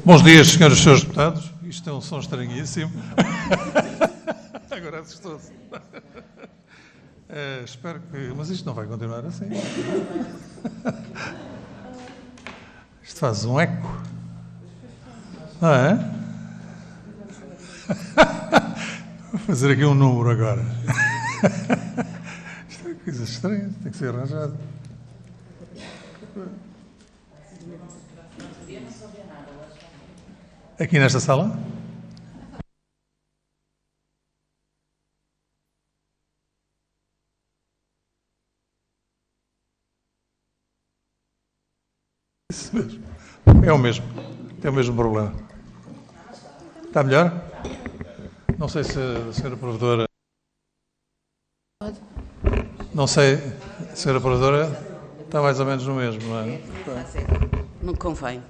Bons dias, senhoras e senhores deputados. Isto é um som estranhíssimo. Agora assustou-se. Espero que... Mas isto não vai continuar assim. Isto faz um eco. Não é? Vou fazer aqui um número agora. Isto é coisa estranha, tem que ser arranjado. Aqui nesta sala? Isso mesmo. É o mesmo. Tem o mesmo problema. Está melhor? Não sei se a senhora provedora... Não sei, a senhora provedora está mais ou menos no mesmo, não é? Não convém.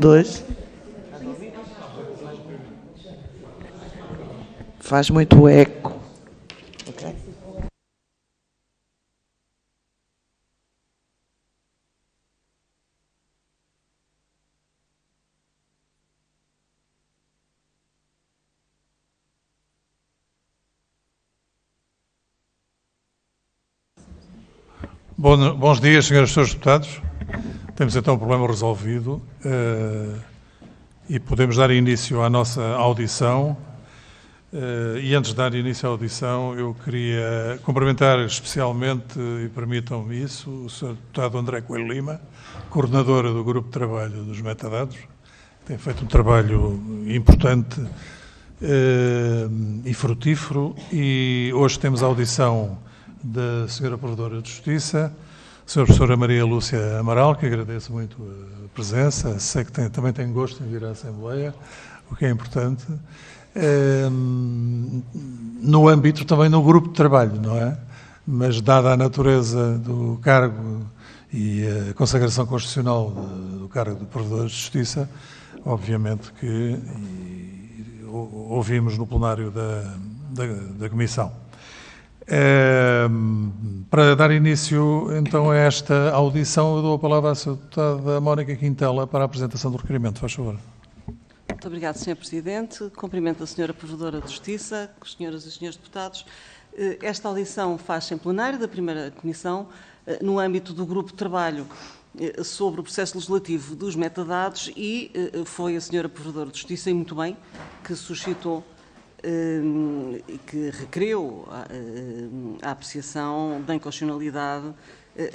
Dois. Faz muito eco. Okay. Bons dias, senhoras e senhores deputados. Temos então o problema resolvido e podemos dar início à nossa audição. E antes de dar início à audição, eu queria cumprimentar especialmente, e permitam-me isso, o Sr. Deputado André Coelho Lima, coordenador do Grupo de Trabalho dos Metadados, que tem feito um trabalho importante e frutífero. E hoje temos a audição da Sra. Provedora de Justiça, a Sra. Professora Maria Lúcia Amaral, que agradeço muito a presença, sei que também tem gosto em vir à Assembleia, o que é importante, no âmbito também no grupo de trabalho, não é? Mas dada a natureza do cargo e a consagração constitucional do cargo de Provedor de Justiça, obviamente que ouvimos no plenário da Comissão. Para dar início então a esta audição, eu dou a palavra à Sra. Deputada Mónica Quintela para a apresentação do requerimento. Faz favor. Muito obrigada, Sr. Presidente. Cumprimento a Sra. Provedora de Justiça, as senhoras e senhores deputados. Esta audição faz-se em plenário da primeira comissão, no âmbito do grupo de trabalho sobre o processo legislativo dos metadados, e foi a Sra. Provedora de Justiça, e muito bem, que suscitou que requeriu a apreciação da inconstitucionalidade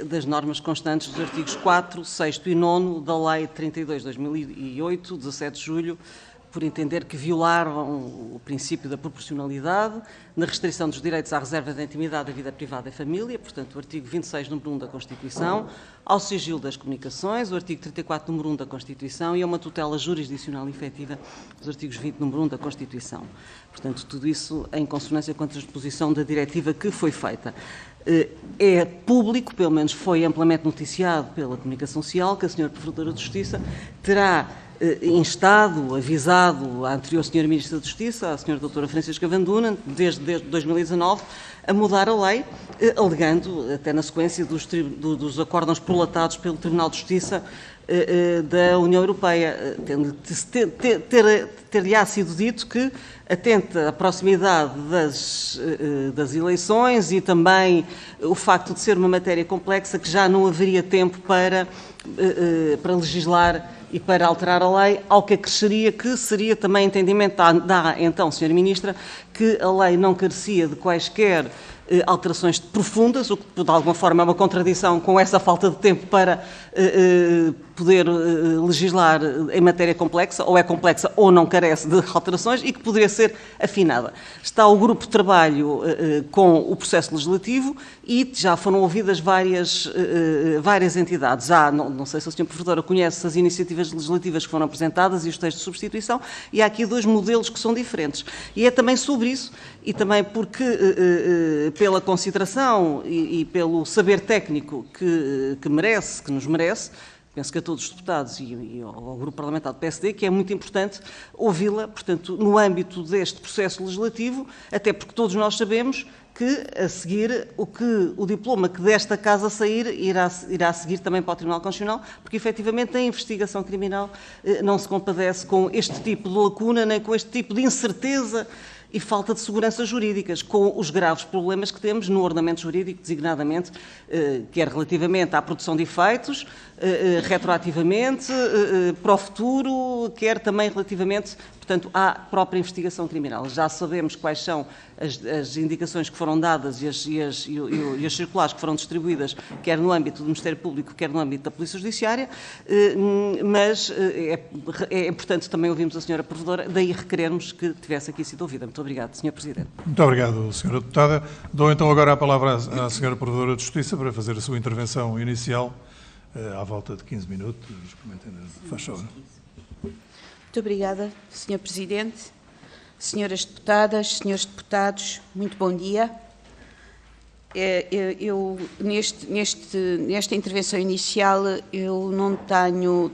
das normas constantes dos artigos 4, 6º e 9º da Lei 32/2008, 17 de julho, por entender que violaram o princípio da proporcionalidade na restrição dos direitos à reserva da intimidade da vida privada e família, portanto, o artigo 26, número 1 da Constituição, ao sigilo das comunicações, o artigo 34, número 1 da Constituição, e a uma tutela jurisdicional efetiva dos artigos 20, número 1 da Constituição. Portanto, tudo isso em consonância com a transposição da diretiva que foi feita. É público, pelo menos foi amplamente noticiado pela comunicação social, que a Sra. Provedora de Justiça terá instado, avisado a anterior Sra. Ministra da Justiça, a Sra. Doutora Francisca Van Dunen, desde 2019, a mudar a lei, alegando, até na sequência dos acórdãos prolatados pelo Tribunal de Justiça da União Europeia, ter-lhe-á sido dito que, atenta à proximidade das eleições e também o facto de ser uma matéria complexa, que já não haveria tempo para legislar e para alterar a lei, ao que acresceria que seria também entendimento da então Sra. Ministra que a lei não carecia de quaisquer alterações profundas, o que de alguma forma é uma contradição com essa falta de tempo para poder legislar em matéria complexa, ou é complexa ou não carece de alterações, e que poderia ser afinada. Está o grupo de trabalho com o processo legislativo e já foram ouvidas várias entidades. Não sei se a Sra. Professora conhece as iniciativas legislativas que foram apresentadas e os textos de substituição, e há aqui dois modelos que são diferentes. E é também sobre isso, e também porque, pela consideração e pelo saber técnico que nos merece, penso que a todos os deputados e ao grupo parlamentar do PSD, que é muito importante ouvi-la, portanto, no âmbito deste processo legislativo, até porque todos nós sabemos que, a seguir, o diploma que desta casa sair irá seguir também para o Tribunal Constitucional, porque, efetivamente, a investigação criminal não se compadece com este tipo de lacuna, nem com este tipo de incerteza e falta de segurança jurídicas, com os graves problemas que temos no ordenamento jurídico, designadamente, quer relativamente à produção de efeitos, retroativamente, para o futuro, quer também relativamente, portanto, à própria investigação criminal. Já sabemos quais são as indicações que foram dadas e as circulares que foram distribuídas, quer no âmbito do Ministério Público, quer no âmbito da Polícia Judiciária, mas é importante também ouvirmos a Sra. Provedora, daí requerermos que tivesse aqui sido ouvida. Muito obrigado, Sr. Presidente. Muito obrigado, Sra. Deputada. Dou então agora a palavra à Sra. Provedora de Justiça para fazer a sua intervenção inicial, à volta de 15 minutos. Faz favor. Muito obrigada, Sr. Presidente. Senhoras deputadas, senhores deputados, muito bom dia. Eu nesta intervenção inicial, eu não tenho,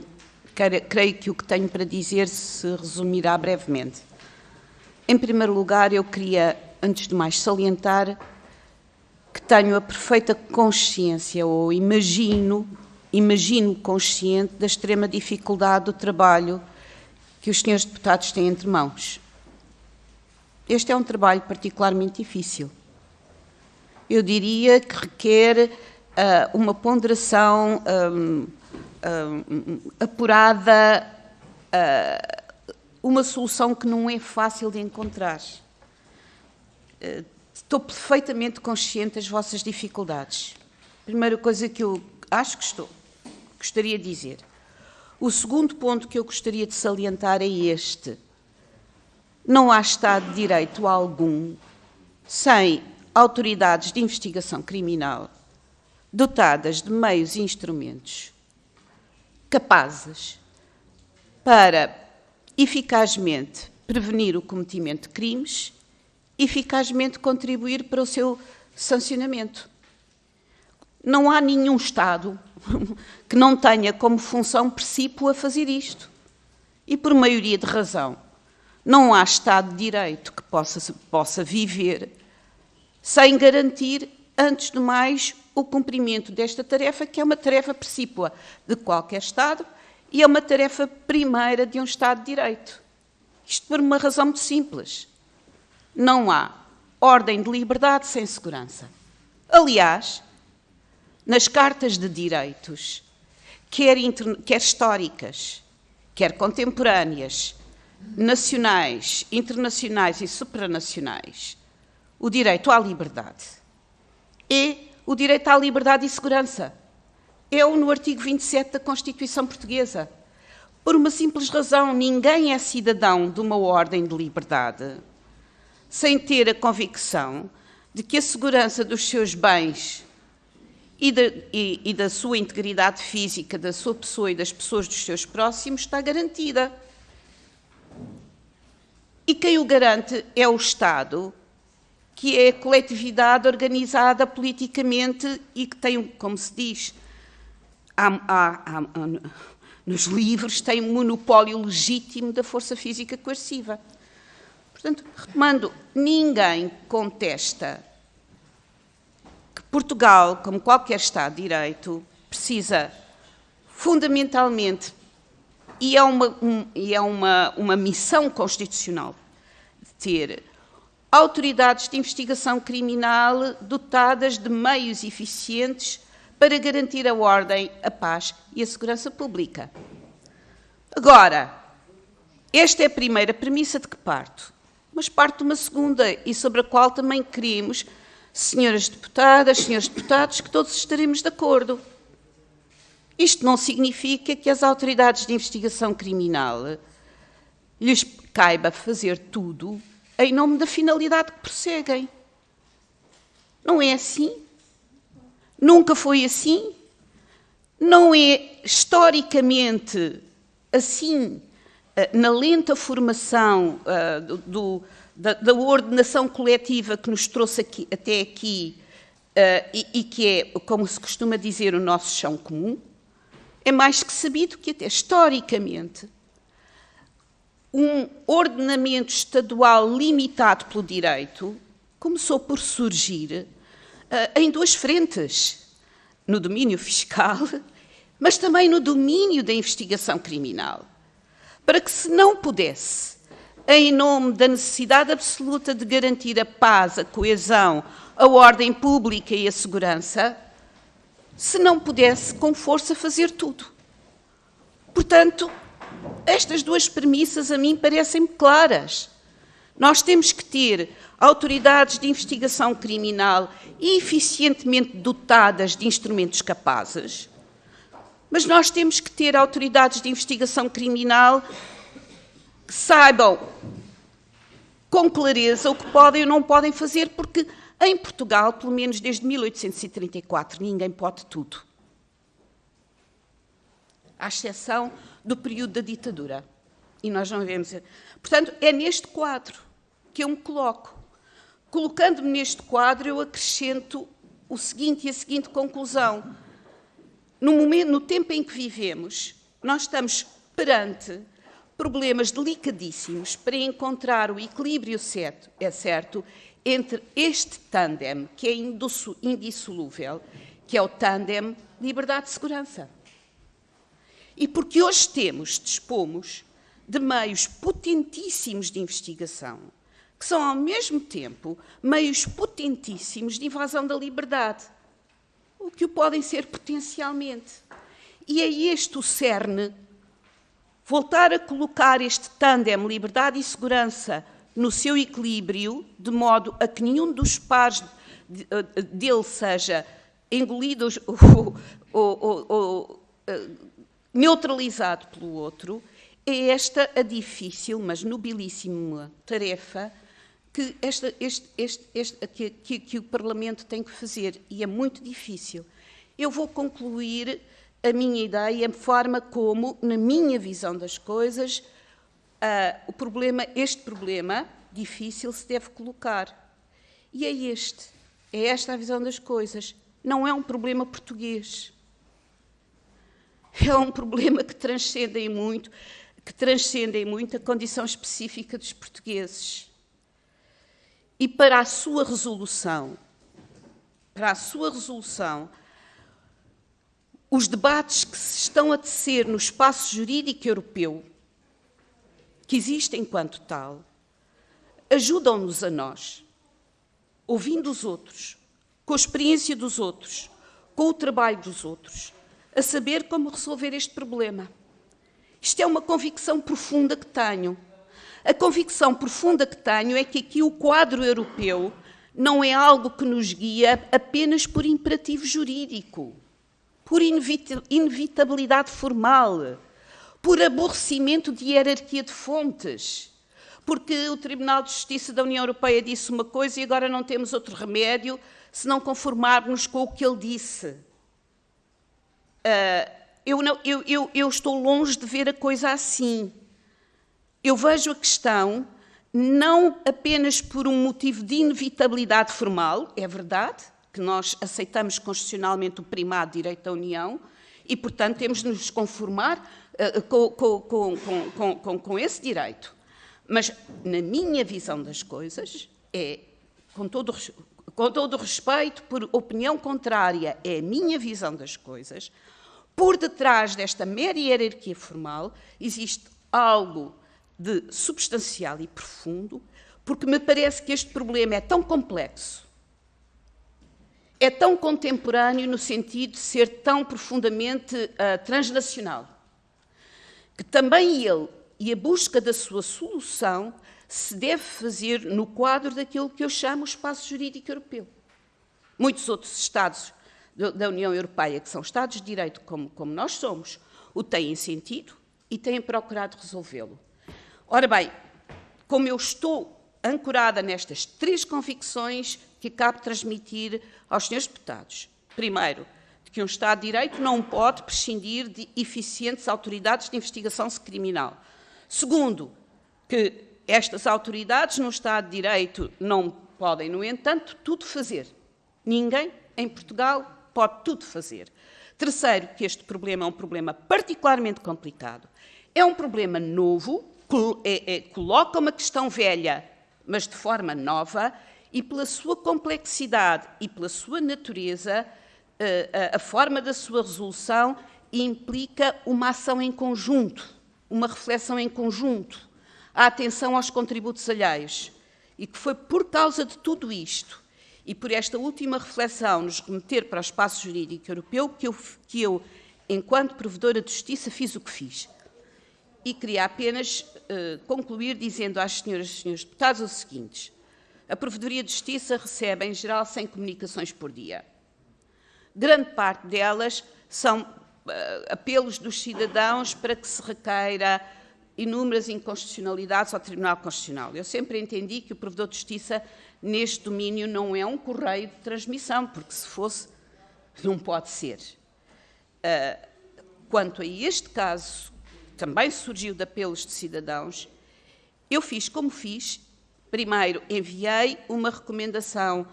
creio que o que tenho para dizer se resumirá brevemente. Em primeiro lugar, eu queria, antes de mais, salientar que tenho a perfeita consciência, ou imagino consciente da extrema dificuldade do trabalho que os senhores deputados têm entre mãos. Este é um trabalho particularmente difícil. Eu diria que requer uma ponderação apurada, uma solução que não é fácil de encontrar. Estou perfeitamente consciente das vossas dificuldades. Primeira coisa que eu acho que gostaria de dizer. O segundo ponto que eu gostaria de salientar é este. Não há Estado de Direito algum sem autoridades de investigação criminal dotadas de meios e instrumentos capazes para eficazmente prevenir o cometimento de crimes, eficazmente contribuir para o seu sancionamento. Não há nenhum Estado que não tenha como função precípua fazer isto. E por maioria de razão, não há Estado de Direito que possa viver sem garantir, antes de mais, o cumprimento desta tarefa, que é uma tarefa precípua de qualquer Estado e é uma tarefa primeira de um Estado de Direito. Isto por uma razão muito simples. Não há ordem de liberdade sem segurança. Aliás, nas cartas de direitos, quer históricas, quer contemporâneas, nacionais, internacionais e supranacionais, o direito à liberdade é o direito à liberdade e segurança. É-o no artigo 27 da Constituição Portuguesa. Por uma simples razão, ninguém é cidadão de uma ordem de liberdade sem ter a convicção de que a segurança dos seus bens e da sua integridade física, da sua pessoa e das pessoas dos seus próximos está garantida. E quem o garante é o Estado, que é a coletividade organizada politicamente e que tem, como se diz, nos livros, tem um monopólio legítimo da força física coerciva. Portanto, retomando, ninguém contesta que Portugal, como qualquer Estado de Direito, precisa fundamentalmente, e é uma missão constitucional, de ter autoridades de investigação criminal dotadas de meios eficientes para garantir a ordem, a paz e a segurança pública. Agora, esta é a primeira premissa de que parto, mas parto de uma segunda e sobre a qual também queremos, senhoras deputadas, senhores deputados, que todos estaremos de acordo. Isto não significa que as autoridades de investigação criminal lhes caiba fazer tudo em nome da finalidade que perseguem. Não é assim. Nunca foi assim. Não é historicamente assim na lenta formação da ordenação coletiva que nos trouxe até aqui e que é, como se costuma dizer, o nosso chão comum. É mais que sabido que até historicamente um ordenamento estadual limitado pelo direito começou por surgir em duas frentes, no domínio fiscal, mas também no domínio da investigação criminal, para que se não pudesse, em nome da necessidade absoluta de garantir a paz, a coesão, a ordem pública e a segurança, se não pudesse com força fazer tudo. Portanto, estas duas premissas a mim parecem-me claras. Nós temos que ter autoridades de investigação criminal eficientemente dotadas de instrumentos capazes, mas nós temos que ter autoridades de investigação criminal que saibam com clareza o que podem ou não podem fazer, porque em Portugal, pelo menos desde 1834, ninguém pode tudo. À exceção do período da ditadura. E nós não vemos. Portanto, é neste quadro que eu me coloco. Colocando-me neste quadro, eu acrescento o seguinte e a seguinte conclusão. No tempo em que vivemos, nós estamos perante problemas delicadíssimos para encontrar o equilíbrio certo entre este tândem, que é indissolúvel, que é o tândem liberdade-segurança. E porque hoje dispomos de meios potentíssimos de investigação, que são, ao mesmo tempo, meios potentíssimos de invasão da liberdade, o que o podem ser potencialmente. E é este o cerne, voltar a colocar este tândem, liberdade e segurança, no seu equilíbrio, de modo a que nenhum dos pares dele seja engolido ou neutralizado pelo outro, é esta a difícil, mas nobilíssima tarefa que o Parlamento tem que fazer, e é muito difícil. Eu vou concluir a minha ideia, a forma como, na minha visão das coisas, este problema difícil se deve colocar. E é esta a visão das coisas. Não é um problema português. É um problema que transcende muito a condição específica dos portugueses. E para a sua resolução, os debates que se estão a tecer no espaço jurídico europeu, que existe enquanto tal, ajudam-nos a nós, ouvindo os outros, com a experiência dos outros, com o trabalho dos outros, a saber como resolver este problema. Isto é uma convicção profunda que tenho. A convicção profunda que tenho é que aqui o quadro europeu não é algo que nos guia apenas por imperativo jurídico, por inevitabilidade formal, por aborrecimento de hierarquia de fontes, porque o Tribunal de Justiça da União Europeia disse uma coisa e agora não temos outro remédio se não conformarmos com o que ele disse. Eu estou longe de ver a coisa assim. Eu vejo a questão não apenas por um motivo de inevitabilidade formal, é verdade, que nós aceitamos constitucionalmente o primado direito da União e, portanto, temos de nos conformar com esse direito. Mas, na minha visão das coisas, com todo o respeito por opinião contrária, é a minha visão das coisas, por detrás desta mera hierarquia formal existe algo de substancial e profundo, porque me parece que este problema é tão complexo, é tão contemporâneo no sentido de ser tão profundamente transnacional, que também ele e a busca da sua solução se deve fazer no quadro daquilo que eu chamo o espaço jurídico europeu. Muitos outros Estados da União Europeia, que são Estados de Direito como nós somos, o têm sentido e têm procurado resolvê-lo. Ora bem, como eu estou ancorada nestas 3 convicções que acabo de transmitir aos senhores deputados. Primeiro, de que um Estado de Direito não pode prescindir de eficientes autoridades de investigação criminal. Segundo, que estas autoridades no Estado de Direito não podem, no entanto, tudo fazer. Ninguém em Portugal pode tudo fazer. Terceiro, que este problema é um problema particularmente complicado. É um problema novo, coloca uma questão velha, mas de forma nova, e pela sua complexidade e pela sua natureza, a forma da sua resolução implica uma ação em conjunto, uma reflexão em conjunto, a atenção aos contributos alheios. E que foi por causa de tudo isto e por esta última reflexão nos remeter para o espaço jurídico europeu que eu, enquanto provedora de justiça, fiz o que fiz. E queria apenas concluir dizendo às senhoras e senhores deputados o seguinte: a Provedoria de Justiça recebe, em geral, 100 comunicações por dia. Grande parte delas são apelos dos cidadãos para que se requeira inúmeras inconstitucionalidades ao Tribunal Constitucional. Eu sempre entendi que o Provedor de Justiça, neste domínio, não é um correio de transmissão, porque se fosse, não pode ser. Quanto a este caso, também surgiu de apelos de cidadãos, eu fiz como fiz. Primeiro, enviei uma recomendação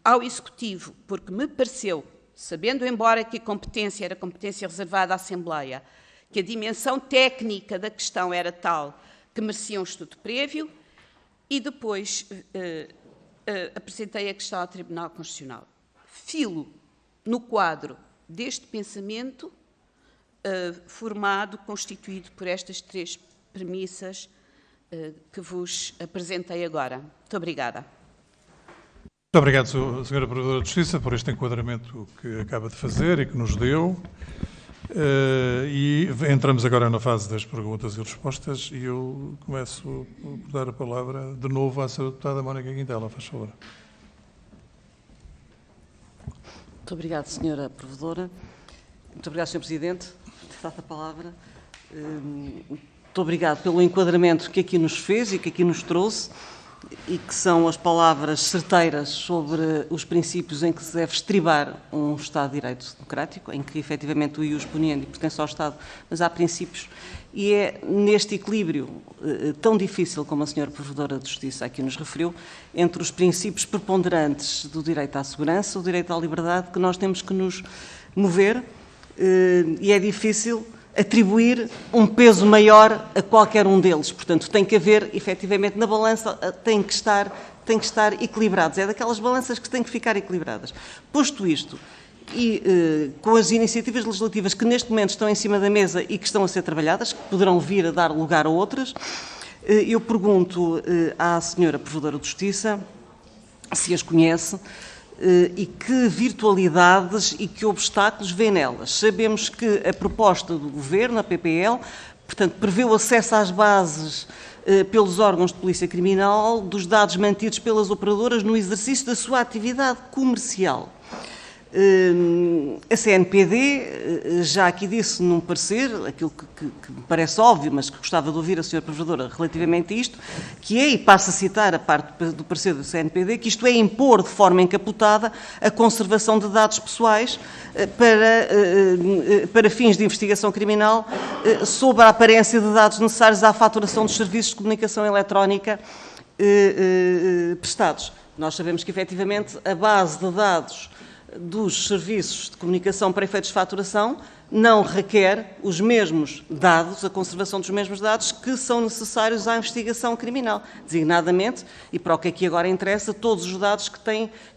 ao Executivo, porque me pareceu, sabendo embora que a competência era competência reservada à Assembleia, que a dimensão técnica da questão era tal que merecia um estudo prévio, e depois apresentei a questão ao Tribunal Constitucional. Filo no quadro deste pensamento formado, constituído por estas 3 premissas que vos apresentei agora. Muito obrigada. Muito obrigado, Sra. Provedora de Justiça, por este enquadramento que acaba de fazer e que nos deu. E entramos agora na fase das perguntas e respostas e eu começo por dar a palavra de novo à Sra. Deputada Mónica Quintela, faz favor. Muito obrigada, Sra. Provedora. Muito obrigado, Sr. Presidente, por dar a palavra. Muito obrigado pelo enquadramento que aqui nos fez e que aqui nos trouxe, e que são as palavras certeiras sobre os princípios em que se deve estribar um Estado de Direito democrático, em que efetivamente o ius poniendi pertence ao Estado, mas há princípios, e é neste equilíbrio tão difícil como a Sra. Provedora de Justiça aqui nos referiu, entre os princípios preponderantes do direito à segurança, o direito à liberdade, que nós temos que nos mover, e é difícil atribuir um peso maior a qualquer um deles. Portanto, tem que haver, efetivamente, na balança, tem que estar equilibrados. É daquelas balanças que têm que ficar equilibradas. Posto isto, e com as iniciativas legislativas que neste momento estão em cima da mesa e que estão a ser trabalhadas, que poderão vir a dar lugar a outras, eu pergunto à Sra. Provedora de Justiça se as conhece, e que virtualidades e que obstáculos vê nelas. Sabemos que a proposta do Governo, a PPL, portanto, prevê o acesso às bases pelos órgãos de polícia criminal dos dados mantidos pelas operadoras no exercício da sua atividade comercial. A CNPD já aqui disse num parecer, aquilo que me parece óbvio, mas que gostava de ouvir a Sra. Provedora relativamente a isto, que é, e passo a citar a parte do parecer da CNPD, que isto é impor de forma encapotada a conservação de dados pessoais para fins de investigação criminal sob a aparência de dados necessários à faturação dos serviços de comunicação eletrónica prestados. Nós sabemos que, efetivamente, a base de dados dos serviços de comunicação para efeitos de faturação não requer os mesmos dados, a conservação dos mesmos dados que são necessários à investigação criminal, designadamente, e para o que aqui agora interessa, todos os dados que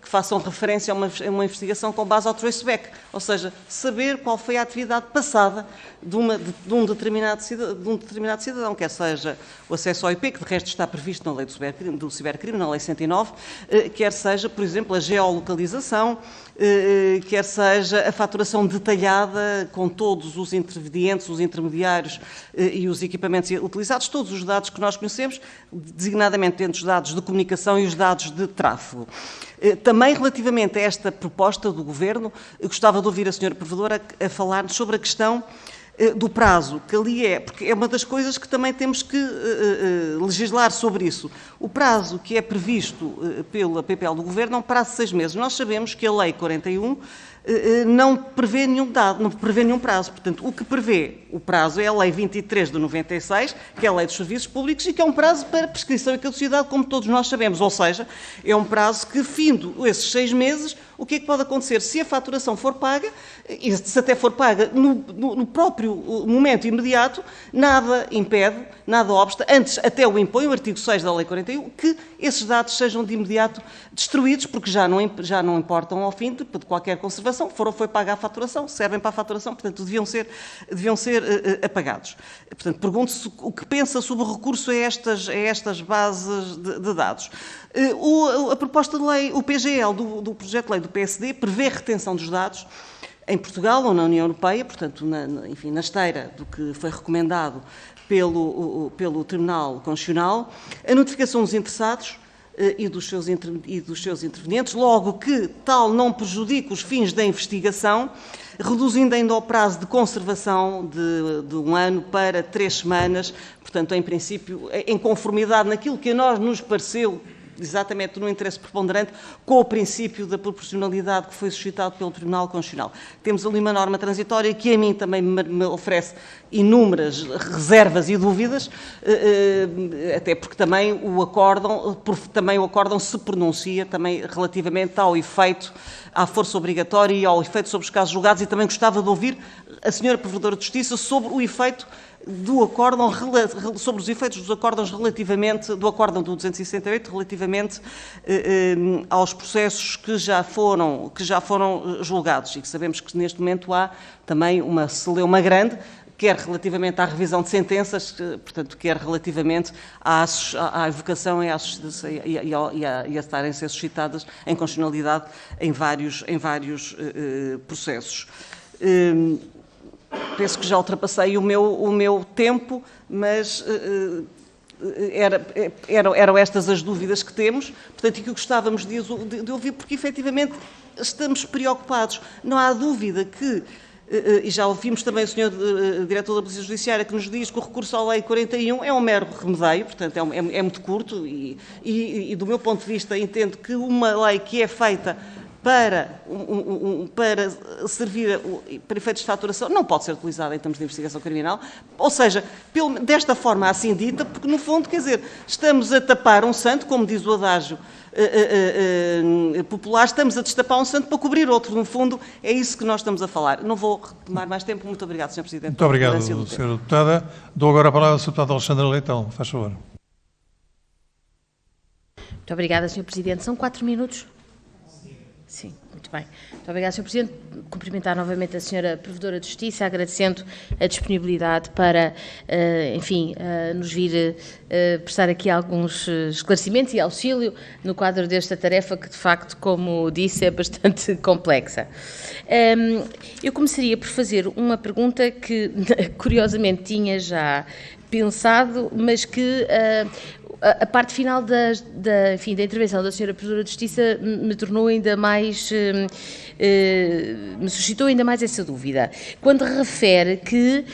façam referência a uma investigação com base ao traceback, ou seja, saber qual foi a atividade passada de um determinado cidadão, quer seja o acesso ao IP, que de resto está previsto na lei do cibercrime, na lei 109, quer seja, por exemplo, a geolocalização, quer seja a faturação detalhada com todos os intervenientes, os intermediários e os equipamentos utilizados, todos os dados que nós conhecemos, designadamente entre os dados de comunicação e os dados de tráfego. Também relativamente a esta proposta do Governo, gostava de ouvir a Sra. Provedora a falar sobre a questão do prazo, que ali porque é uma das coisas que também temos que legislar sobre isso. O prazo que é previsto pela PPL do Governo é um prazo de 6 meses. Nós sabemos que a Lei 41 não prevê nenhum dado, não prevê nenhum prazo. Portanto, o que prevê o prazo é a Lei 23 de 96, que é a Lei dos Serviços Públicos, e que é um prazo para prescrição e caducidade, como todos nós sabemos. Ou seja, é um prazo que, findo esses 6 meses, o que é que pode acontecer? Se a faturação for paga, e se até for paga no próprio momento imediato, nada impede, nada obsta, antes até o impõe, o artigo 6 da Lei 41, que esses dados sejam de imediato destruídos, porque já não importam ao fim de qualquer conservação, foi paga a faturação, servem para a faturação, portanto, deviam ser apagados. Portanto, pergunto-se o que pensa sobre o recurso a estas bases de dados. A proposta de lei, o PGL do projeto de lei do PSD, prevê retenção dos dados em Portugal ou na União Europeia, portanto, na esteira do que foi recomendado pelo Tribunal Constitucional, a notificação dos interessados e dos seus intervenientes, logo que tal não prejudique os fins da investigação, reduzindo ainda o prazo de conservação de 1 ano para 3 semanas, portanto, em princípio, em conformidade naquilo que a nós nos pareceu exatamente no interesse preponderante, com o princípio da proporcionalidade que foi suscitado pelo Tribunal Constitucional. Temos ali uma norma transitória que a mim também me oferece inúmeras reservas e dúvidas, até porque também o acórdão se pronuncia também relativamente ao efeito, à força obrigatória e ao efeito sobre os casos julgados, e também gostava de ouvir a Sra. Provedora de Justiça sobre o efeito do acórdão, sobre os efeitos dos acórdãos do acórdão do 268 relativamente aos processos que já foram julgados, e que sabemos que neste momento há também uma celeuma grande, quer relativamente à revisão de sentenças, portanto, quer relativamente à evocação e a estarem a ser suscitadas em constitucionalidade em vários processos. Penso que já ultrapassei o meu tempo, mas eram estas as dúvidas que temos, portanto, e que gostávamos de ouvir, porque efetivamente estamos preocupados. Não há dúvida que, e já ouvimos também o Sr. Diretor da Polícia Judiciária que nos diz que o recurso à Lei 41 é um mero remedeio, portanto é muito curto e do meu ponto de vista entendo que uma lei que é feita para servir para efeitos de faturação, não pode ser utilizada em termos de investigação criminal, ou seja, desta forma assim dita, porque no fundo, quer dizer, estamos a tapar um santo, como diz o adágio popular, estamos a destapar um santo para cobrir outro, no fundo, é isso que nós estamos a falar. Não vou tomar mais tempo, muito obrigado, Sr. Presidente. Muito obrigado, Sra. Deputada. Dou agora a palavra ao Sr. Deputado Alexandre Leitão, faz favor. Muito obrigada, Sr. Presidente. São 4 minutos? Sim, muito bem. Muito obrigada, Sr. Presidente. Cumprimentar novamente a Sra. Provedora de Justiça, agradecendo a disponibilidade para, nos vir prestar aqui alguns esclarecimentos e auxílio no quadro desta tarefa que, de facto, como disse, é bastante complexa. Eu começaria por fazer uma pergunta que, curiosamente, tinha já pensado, mas que a parte final da intervenção da Sra. Provedora de Justiça me tornou ainda mais, me suscitou ainda mais essa dúvida, quando refere que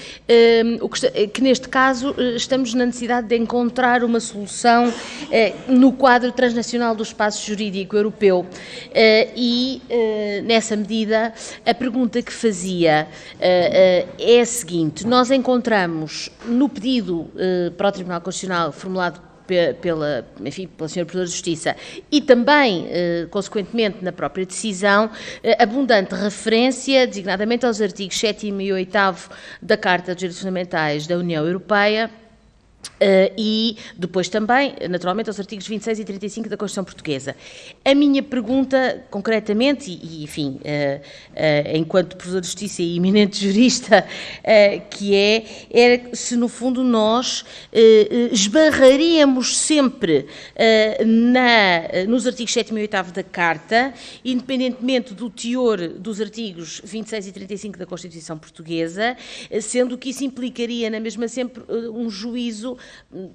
neste caso estamos na necessidade de encontrar uma solução no quadro transnacional do espaço jurídico europeu e, nessa medida, a pergunta que fazia é a seguinte: nós encontramos no pedido para o Tribunal Constitucional formulado pela Sra. Provedora de Justiça e também, consequentemente, na própria decisão, abundante referência, designadamente aos artigos 7º e 8º da Carta dos Direitos Fundamentais da União Europeia, e depois também, naturalmente, aos artigos 26 e 35 da Constituição Portuguesa. A minha pergunta, concretamente, enfim, enquanto Provedor de Justiça e eminente jurista, que era se, no fundo, nós esbarraríamos sempre nos artigos 7º e 8º da Carta, independentemente do teor dos artigos 26 e 35 da Constituição Portuguesa, sendo que isso implicaria, na mesma, sempre um juízo,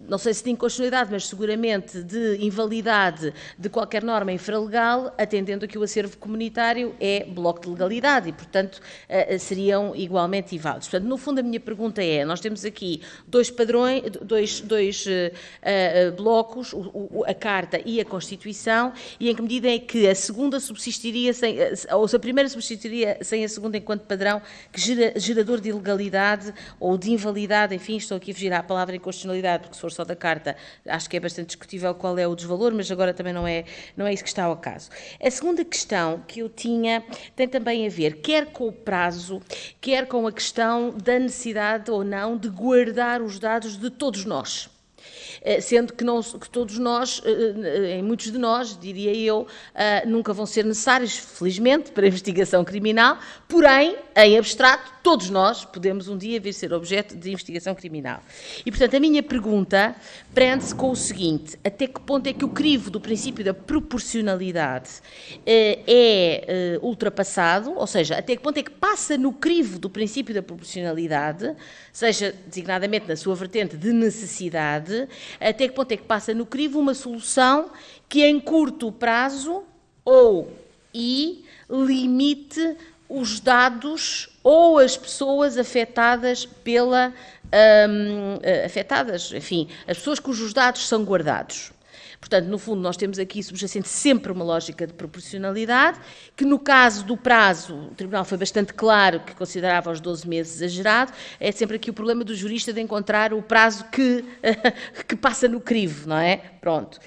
não sei se de inconstitucionalidade, mas seguramente de invalidade de qualquer norma infralegal, atendendo a que o acervo comunitário é bloco de legalidade e, portanto, seriam igualmente inválidos. Portanto, no fundo, a minha pergunta é, nós temos aqui dois padrões, dois blocos, a Carta e a Constituição, e em que medida é que a segunda subsistiria sem, ou se a primeira subsistiria sem a segunda enquanto padrão gerador de ilegalidade ou de invalidade, enfim, estou aqui a fugir à palavra inconstitucionalidade, porque se for só da Carta, acho que é bastante discutível qual é o desvalor, mas agora também não é isso que está ao caso. A segunda questão que eu tinha tem também a ver, quer com o prazo, quer com a questão da necessidade ou não de guardar os dados de todos nós. Sendo que todos nós, em muitos de nós, diria eu, nunca vão ser necessários, felizmente, para a investigação criminal, porém, em abstrato, todos nós podemos um dia vir ser objeto de investigação criminal. E, portanto, a minha pergunta prende-se com o seguinte: até que ponto é que o crivo do princípio da proporcionalidade é ultrapassado, ou seja, até que ponto é que passa no crivo do princípio da proporcionalidade, seja designadamente na sua vertente de necessidade, até que ponto é que passa no crivo uma solução que em curto prazo limite os dados ou as pessoas afetadas enfim, as pessoas cujos dados são guardados. Portanto, no fundo, nós temos aqui subjacente sempre uma lógica de proporcionalidade, que no caso do prazo, o Tribunal foi bastante claro que considerava os 12 meses exagerado, é sempre aqui o problema do jurista de encontrar o prazo que passa no crivo, não é? Pronto.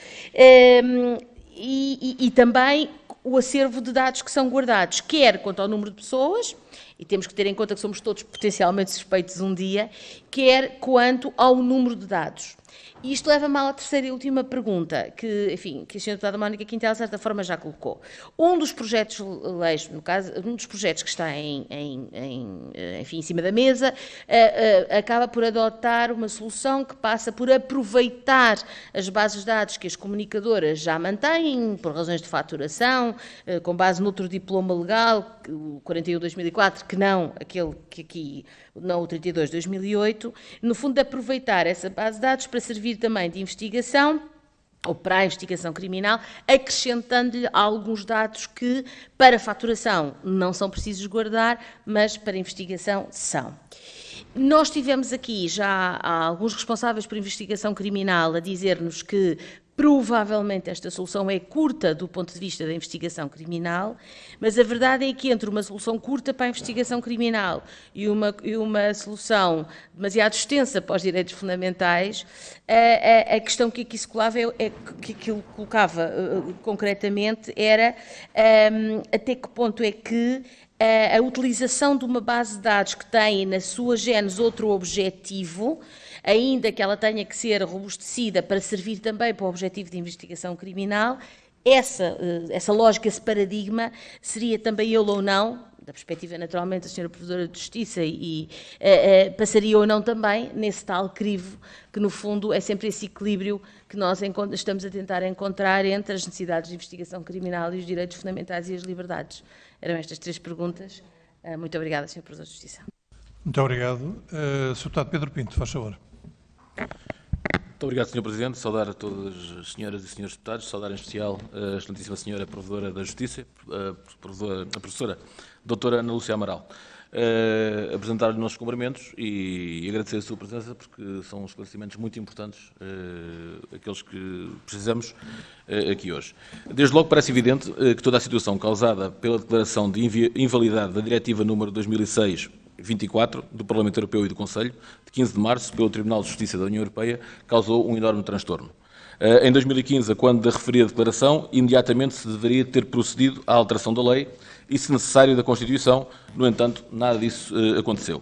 E também o acervo de dados que são guardados, quer quanto ao número de pessoas, e temos que ter em conta que somos todos potencialmente suspeitos um dia, quer quanto ao número de dados. E isto leva-me à terceira e última pergunta, que a Sra. Deputada Mónica Quintela, de certa forma, já colocou. Um dos projetos de leis, no caso, um dos projetos que está em cima da mesa, acaba por adotar uma solução que passa por aproveitar as bases de dados que as comunicadoras já mantêm, por razões de faturação, com base noutro diploma legal, o 41/2004, que não aquele que aqui, não o 32/2008, no fundo de aproveitar essa base de dados para servir também de investigação, ou para a investigação criminal, acrescentando-lhe alguns dados que, para faturação, não são precisos guardar, mas para investigação são. Nós tivemos aqui já alguns responsáveis por investigação criminal a dizer-nos que provavelmente esta solução é curta do ponto de vista da investigação criminal, mas a verdade é que entre uma solução curta para a investigação criminal e uma solução demasiado extensa para os direitos fundamentais, a questão que aqui se colava, que aquilo colocava concretamente, era até que ponto é que a utilização de uma base de dados que tem na sua gênese outro objetivo, ainda que ela tenha que ser robustecida para servir também para o objetivo de investigação criminal, essa lógica, esse paradigma, seria também ele ou não, da perspectiva naturalmente da Sra. Provedora de Justiça, e passaria ou não também nesse tal crivo, que no fundo é sempre esse equilíbrio que nós estamos a tentar encontrar entre as necessidades de investigação criminal e os direitos fundamentais e as liberdades. Eram estas três perguntas. Muito obrigada, Sra. Provedora de Justiça. Muito obrigado. Sr. Deputado Pedro Pinto, faz favor. Muito obrigado, Sr. Presidente. Saudar a todas as senhoras e senhores deputados, saudar em especial a excelentíssima Senhora Provedora da Justiça, a professora doutora Ana Lúcia Amaral. Apresentar-lhe os nossos cumprimentos e agradecer a sua presença, porque são esclarecimentos muito importantes, aqueles que precisamos aqui hoje. Desde logo parece evidente que toda a situação causada pela declaração de invalidade da Diretiva número 2006/24 do Parlamento Europeu e do Conselho, de 15 de março, pelo Tribunal de Justiça da União Europeia, causou um enorme transtorno. Em 2015, quando da referida declaração, imediatamente se deveria ter procedido à alteração da lei e, se necessário, da Constituição. No entanto, nada disso aconteceu.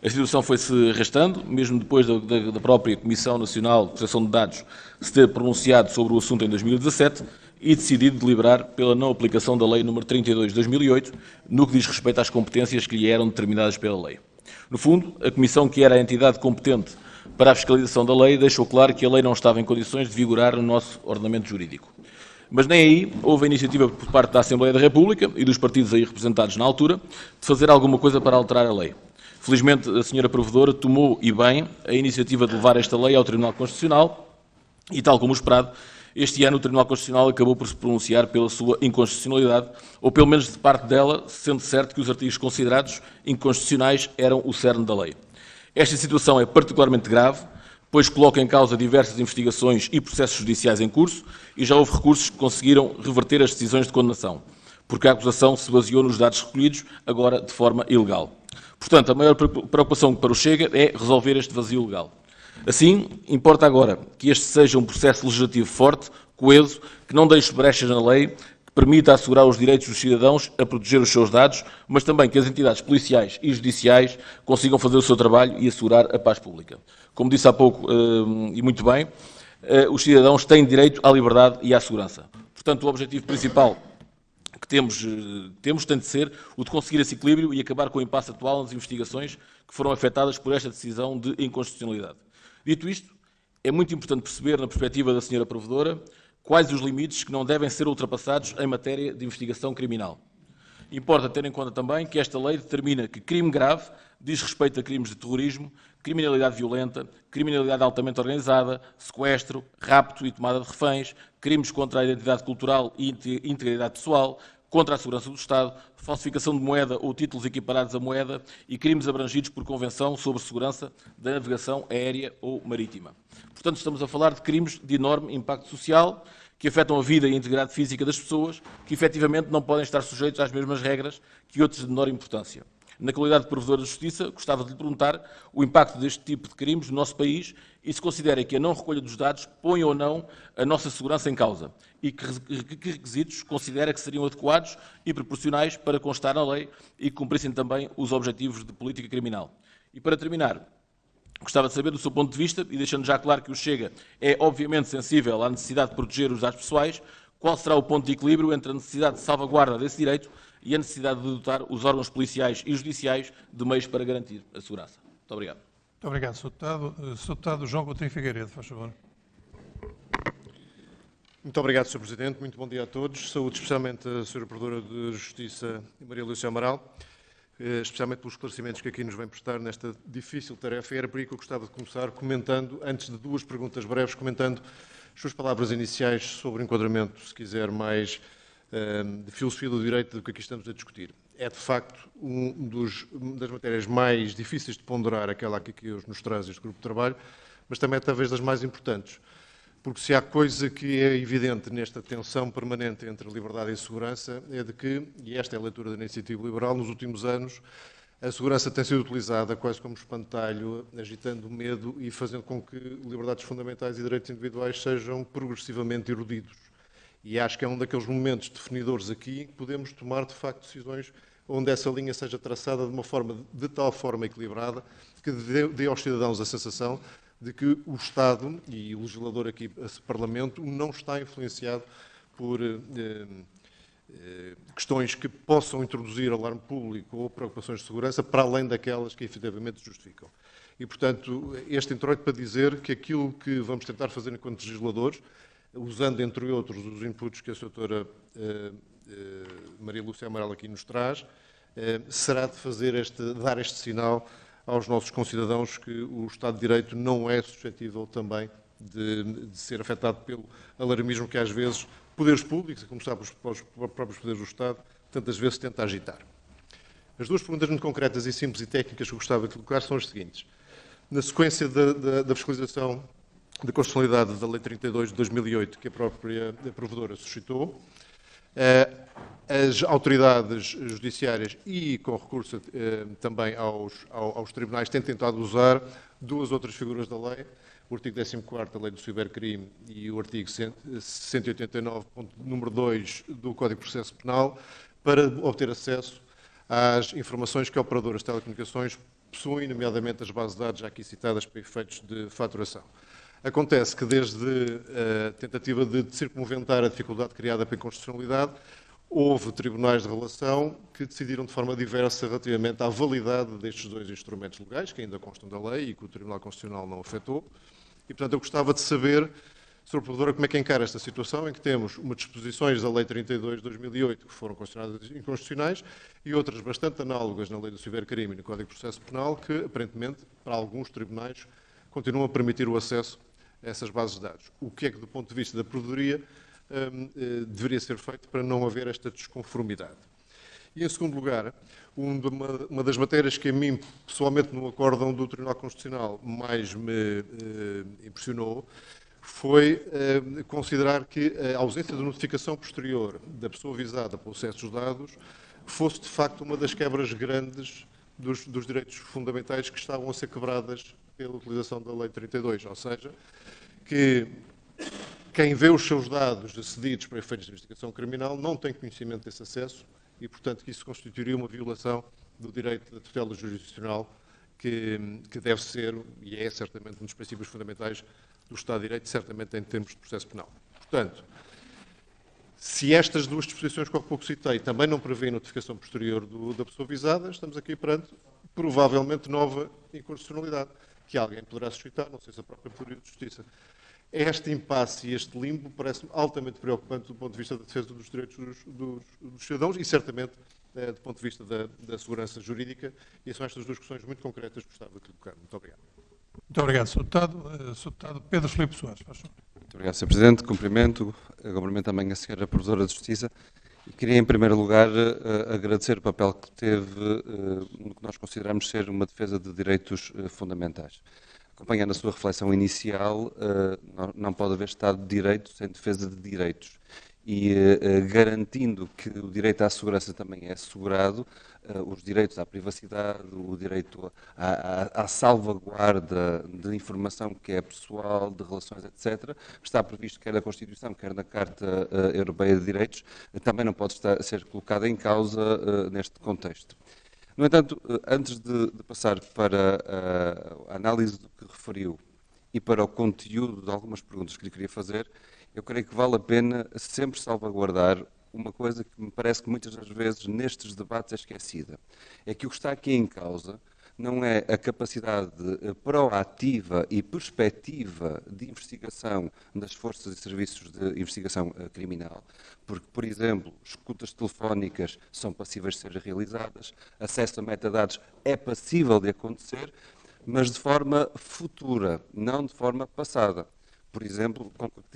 A situação foi-se arrastando, mesmo depois da própria Comissão Nacional de Proteção de Dados se ter pronunciado sobre o assunto em 2017 e decidido deliberar pela não aplicação da Lei nº 32 de 2008, no que diz respeito às competências que lhe eram determinadas pela lei. No fundo, a Comissão, que era a entidade competente para a fiscalização da lei, deixou claro que a lei não estava em condições de vigorar no nosso ordenamento jurídico. Mas nem aí houve a iniciativa por parte da Assembleia da República e dos partidos aí representados na altura de fazer alguma coisa para alterar a lei. Felizmente, a senhora Provedora tomou, e bem, a iniciativa de levar esta lei ao Tribunal Constitucional e, tal como esperado, este ano o Tribunal Constitucional acabou por se pronunciar pela sua inconstitucionalidade, ou pelo menos de parte dela, sendo certo que os artigos considerados inconstitucionais eram o cerne da lei. Esta situação é particularmente grave, pois coloca em causa diversas investigações e processos judiciais em curso e já houve recursos que conseguiram reverter as decisões de condenação, porque a acusação se baseou nos dados recolhidos, agora de forma ilegal. Portanto, a maior preocupação para o Chega é resolver este vazio legal. Assim, importa agora que este seja um processo legislativo forte, coeso, que não deixe brechas na lei, que permita assegurar os direitos dos cidadãos a proteger os seus dados, mas também que as entidades policiais e judiciais consigam fazer o seu trabalho e assegurar a paz pública. Como disse há pouco, e muito bem, os cidadãos têm direito à liberdade e à segurança. Portanto, o objetivo principal que temos tem de ser o de conseguir esse equilíbrio e acabar com o impasse atual nas investigações que foram afetadas por esta decisão de inconstitucionalidade. Dito isto, é muito importante perceber, na perspectiva da senhora Provedora, quais os limites que não devem ser ultrapassados em matéria de investigação criminal. Importa ter em conta também que esta lei determina que crime grave diz respeito a crimes de terrorismo, criminalidade violenta, criminalidade altamente organizada, sequestro, rapto e tomada de reféns, crimes contra a identidade cultural e integridade pessoal, contra a segurança do Estado, falsificação de moeda ou títulos equiparados à moeda e crimes abrangidos por Convenção sobre Segurança da Navegação Aérea ou Marítima. Portanto, estamos a falar de crimes de enorme impacto social que afetam a vida e a integridade física das pessoas, que efetivamente não podem estar sujeitos às mesmas regras que outros de menor importância. Na qualidade de Provedora de Justiça, gostava de lhe perguntar o impacto deste tipo de crimes no nosso país e se considera que a não recolha dos dados põe ou não a nossa segurança em causa e que requisitos considera que seriam adequados e proporcionais para constar na lei e que cumprissem também os objetivos de política criminal. E para terminar, gostava de saber do seu ponto de vista, e deixando já claro que o Chega é obviamente sensível à necessidade de proteger os dados pessoais, qual será o ponto de equilíbrio entre a necessidade de salvaguarda desse direito e a necessidade de dotar os órgãos policiais e judiciais de meios para garantir a segurança. Muito obrigado. Muito obrigado, Sr. Deputado. Sr. Deputado João Coutinho Figueiredo, faz favor. Muito obrigado, Sr. Presidente. Muito bom dia a todos. Saúdo especialmente a Sra. Provedora de Justiça, Maria Lúcia Amaral, especialmente pelos esclarecimentos que aqui nos vem prestar nesta difícil tarefa. E era por aí que eu gostava de começar comentando, antes de duas perguntas breves, comentando as suas palavras iniciais sobre o enquadramento, se quiser, mais de filosofia do direito do que aqui estamos a discutir. É, de facto, uma das matérias mais difíceis de ponderar, aquela aqui que hoje nos traz este grupo de trabalho, mas também talvez das mais importantes. Porque se há coisa que é evidente nesta tensão permanente entre liberdade e segurança, é de que, e esta é a leitura da iniciativa liberal, nos últimos anos, a segurança tem sido utilizada quase como espantalho, agitando medo e fazendo com que liberdades fundamentais e direitos individuais sejam progressivamente erodidos. E acho que é um daqueles momentos definidores aqui que podemos tomar, de facto, decisões onde essa linha seja traçada de tal forma equilibrada que dê aos cidadãos a sensação de que o Estado e o legislador aqui, esse Parlamento, não está influenciado por questões que possam introduzir alarme público ou preocupações de segurança para além daquelas que efetivamente justificam. E, portanto, este introito para dizer que aquilo que vamos tentar fazer enquanto legisladores, usando, entre outros, os inputs que a Sra. Maria Lúcia Amaral aqui nos traz, será de dar este sinal aos nossos concidadãos que o Estado de Direito não é suscetível também de ser afetado pelo alarmismo que, às vezes, poderes públicos, a começar pelos próprios poderes do Estado, tantas vezes tenta agitar. As duas perguntas muito concretas e simples e técnicas que eu gostava de colocar são as seguintes. Na sequência da fiscalização da constitucionalidade da Lei 32 de 2008, que a própria Provedora suscitou, as autoridades judiciárias e, com recurso também aos tribunais, têm tentado usar duas outras figuras da lei o artigo 14º da Lei do Cibercrime e o artigo 189, ponto número 2 do Código de Processo Penal, para obter acesso às informações que operadoras de telecomunicações possuem, nomeadamente as bases de dados já aqui citadas para efeitos de faturação. Acontece que desde a tentativa de circunventar a dificuldade criada pela inconstitucionalidade, houve tribunais de relação que decidiram de forma diversa relativamente à validade destes dois instrumentos legais, que ainda constam da lei e que o Tribunal Constitucional não afetou. E, portanto, eu gostava de saber, Sr. Provedora, como é que encara esta situação em que temos umas disposições da Lei 32 de 2008 que foram consideradas inconstitucionais e outras bastante análogas na Lei do Cibercrime e no Código de Processo Penal que, aparentemente, para alguns tribunais, continuam a permitir o acesso a essas bases de dados. O que é que, do ponto de vista da Provedoria, deveria ser feito para não haver esta desconformidade? E, em segundo lugar, uma das matérias que a mim, pessoalmente, no acórdão do Tribunal Constitucional mais me impressionou foi considerar que a ausência de notificação posterior da pessoa visada pelo acesso dos dados fosse, de facto, uma das quebras grandes dos direitos fundamentais que estavam a ser quebradas pela utilização da Lei 32, ou seja, que quem vê os seus dados acedidos para efeitos de investigação criminal não tem conhecimento desse acesso e, portanto, que isso constituiria uma violação do direito da tutela jurisdicional que deve ser, e é certamente um dos princípios fundamentais do Estado de Direito, certamente em termos de processo penal. Portanto, se estas duas disposições que há pouco citei também não prevêem notificação posterior da pessoa visada, estamos aqui perante, provavelmente, nova inconstitucionalidade, que alguém poderá suscitar, não sei se a própria Provedoria de Justiça. Este impasse e este limbo parece-me altamente preocupante do ponto de vista da defesa dos direitos dos cidadãos e, certamente, do ponto de vista da segurança jurídica. E são estas duas questões muito concretas que gostava de colocar. Muito obrigado. Muito obrigado, Sr. Deputado Pedro Filipe Soares. Faz favor. Muito obrigado, Sr. Presidente. Cumprimento também a Sra. Provedora de Justiça. E queria, em primeiro lugar, agradecer o papel que teve no que nós consideramos ser uma defesa de direitos fundamentais. Acompanhando a sua reflexão inicial, não pode haver Estado de Direito sem defesa de direitos. E garantindo que o direito à segurança também é assegurado, os direitos à privacidade, o direito à salvaguarda de informação que é pessoal, de relações, etc., está previsto quer na Constituição, quer na Carta Europeia de Direitos, também não pode ser colocado em causa neste contexto. No entanto, antes de passar para a análise do que referiu e para o conteúdo de algumas perguntas que lhe queria fazer, eu creio que vale a pena sempre salvaguardar uma coisa que me parece que muitas das vezes nestes debates é esquecida. É que o que está aqui em causa não é a capacidade proativa e perspectiva de investigação das forças e serviços de investigação criminal, porque, por exemplo, escutas telefónicas são passíveis de ser realizadas, acesso a metadados é passível de acontecer, mas de forma futura, não de forma passada. Por exemplo,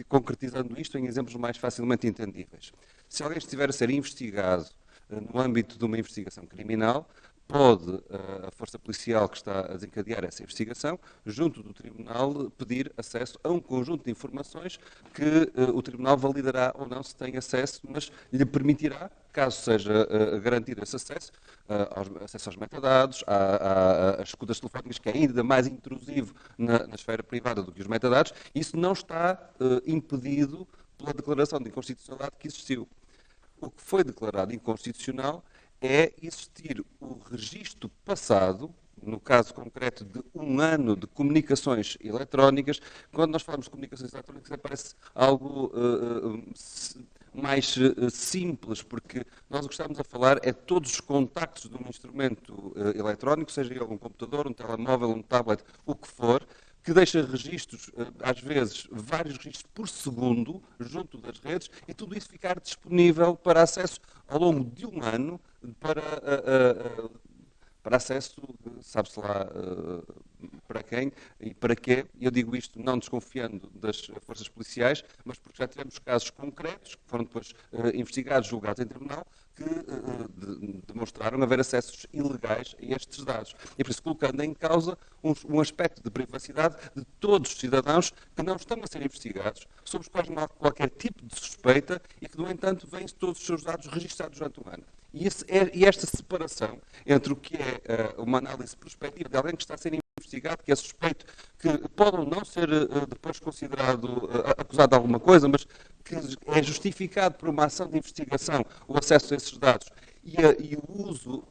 concretizando isto em exemplos mais facilmente entendíveis. Se alguém estiver a ser investigado no âmbito de uma investigação criminal, pode a força policial que está a desencadear essa investigação, junto do Tribunal, pedir acesso a um conjunto de informações que o Tribunal validará ou não se tem acesso, mas lhe permitirá, caso seja garantido esse acesso, acesso aos metadados, às escutas telefónicas, que é ainda mais intrusivo na esfera privada do que os metadados. Isso não está impedido pela declaração de inconstitucionalidade que existiu. O que foi declarado inconstitucional é existir o registro passado, no caso concreto de 1 ano de comunicações eletrónicas. Quando nós falamos de comunicações eletrónicas, parece algo mais simples, porque nós o que estamos a falar é todos os contactos de um instrumento eletrónico, seja ele um computador, um telemóvel, um tablet, o que for, que deixa registros, às vezes, vários registros por segundo, junto das redes, e tudo isso ficar disponível para acesso ao longo de 1 ano, para acesso, sabe-se lá para quem e para quê. Eu digo isto não desconfiando das forças policiais, mas porque já tivemos casos concretos, que foram depois investigados, julgados em tribunal, que demonstraram haver acessos ilegais a estes dados. E por isso, colocando em causa um aspecto de privacidade de todos os cidadãos que não estão a ser investigados, sobre os quais não há qualquer tipo de suspeita e que, no entanto, vêm todos os seus dados registados durante 1 ano. E esta separação entre o que é uma análise prospectiva de alguém que está a ser investigado, que é suspeito, que pode ou não ser depois considerado acusado de alguma coisa, mas que é justificado por uma ação de investigação o acesso a esses dados e o uso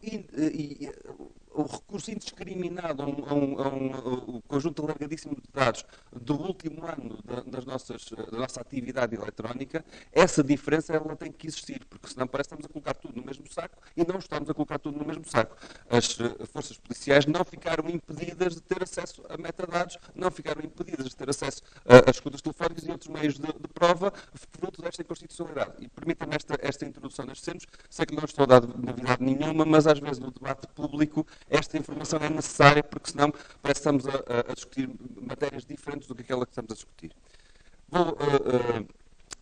o recurso indiscriminado a um conjunto alargadíssimo de dados do último ano da nossa atividade eletrónica, essa diferença ela tem que existir, porque senão parece que estamos a colocar tudo no mesmo saco e não estamos a colocar tudo no mesmo saco. As forças policiais não ficaram impedidas de ter acesso a metadados, não ficaram impedidas de ter acesso a escutas telefónicas e outros meios de prova fruto desta inconstitucionalidade. E permitam-me esta introdução nestes termos. Sei que não estou a dar novidade nenhuma, mas às vezes no debate público esta informação é necessária, porque senão parece que estamos a discutir matérias diferentes do que aquela que estamos a discutir. Vou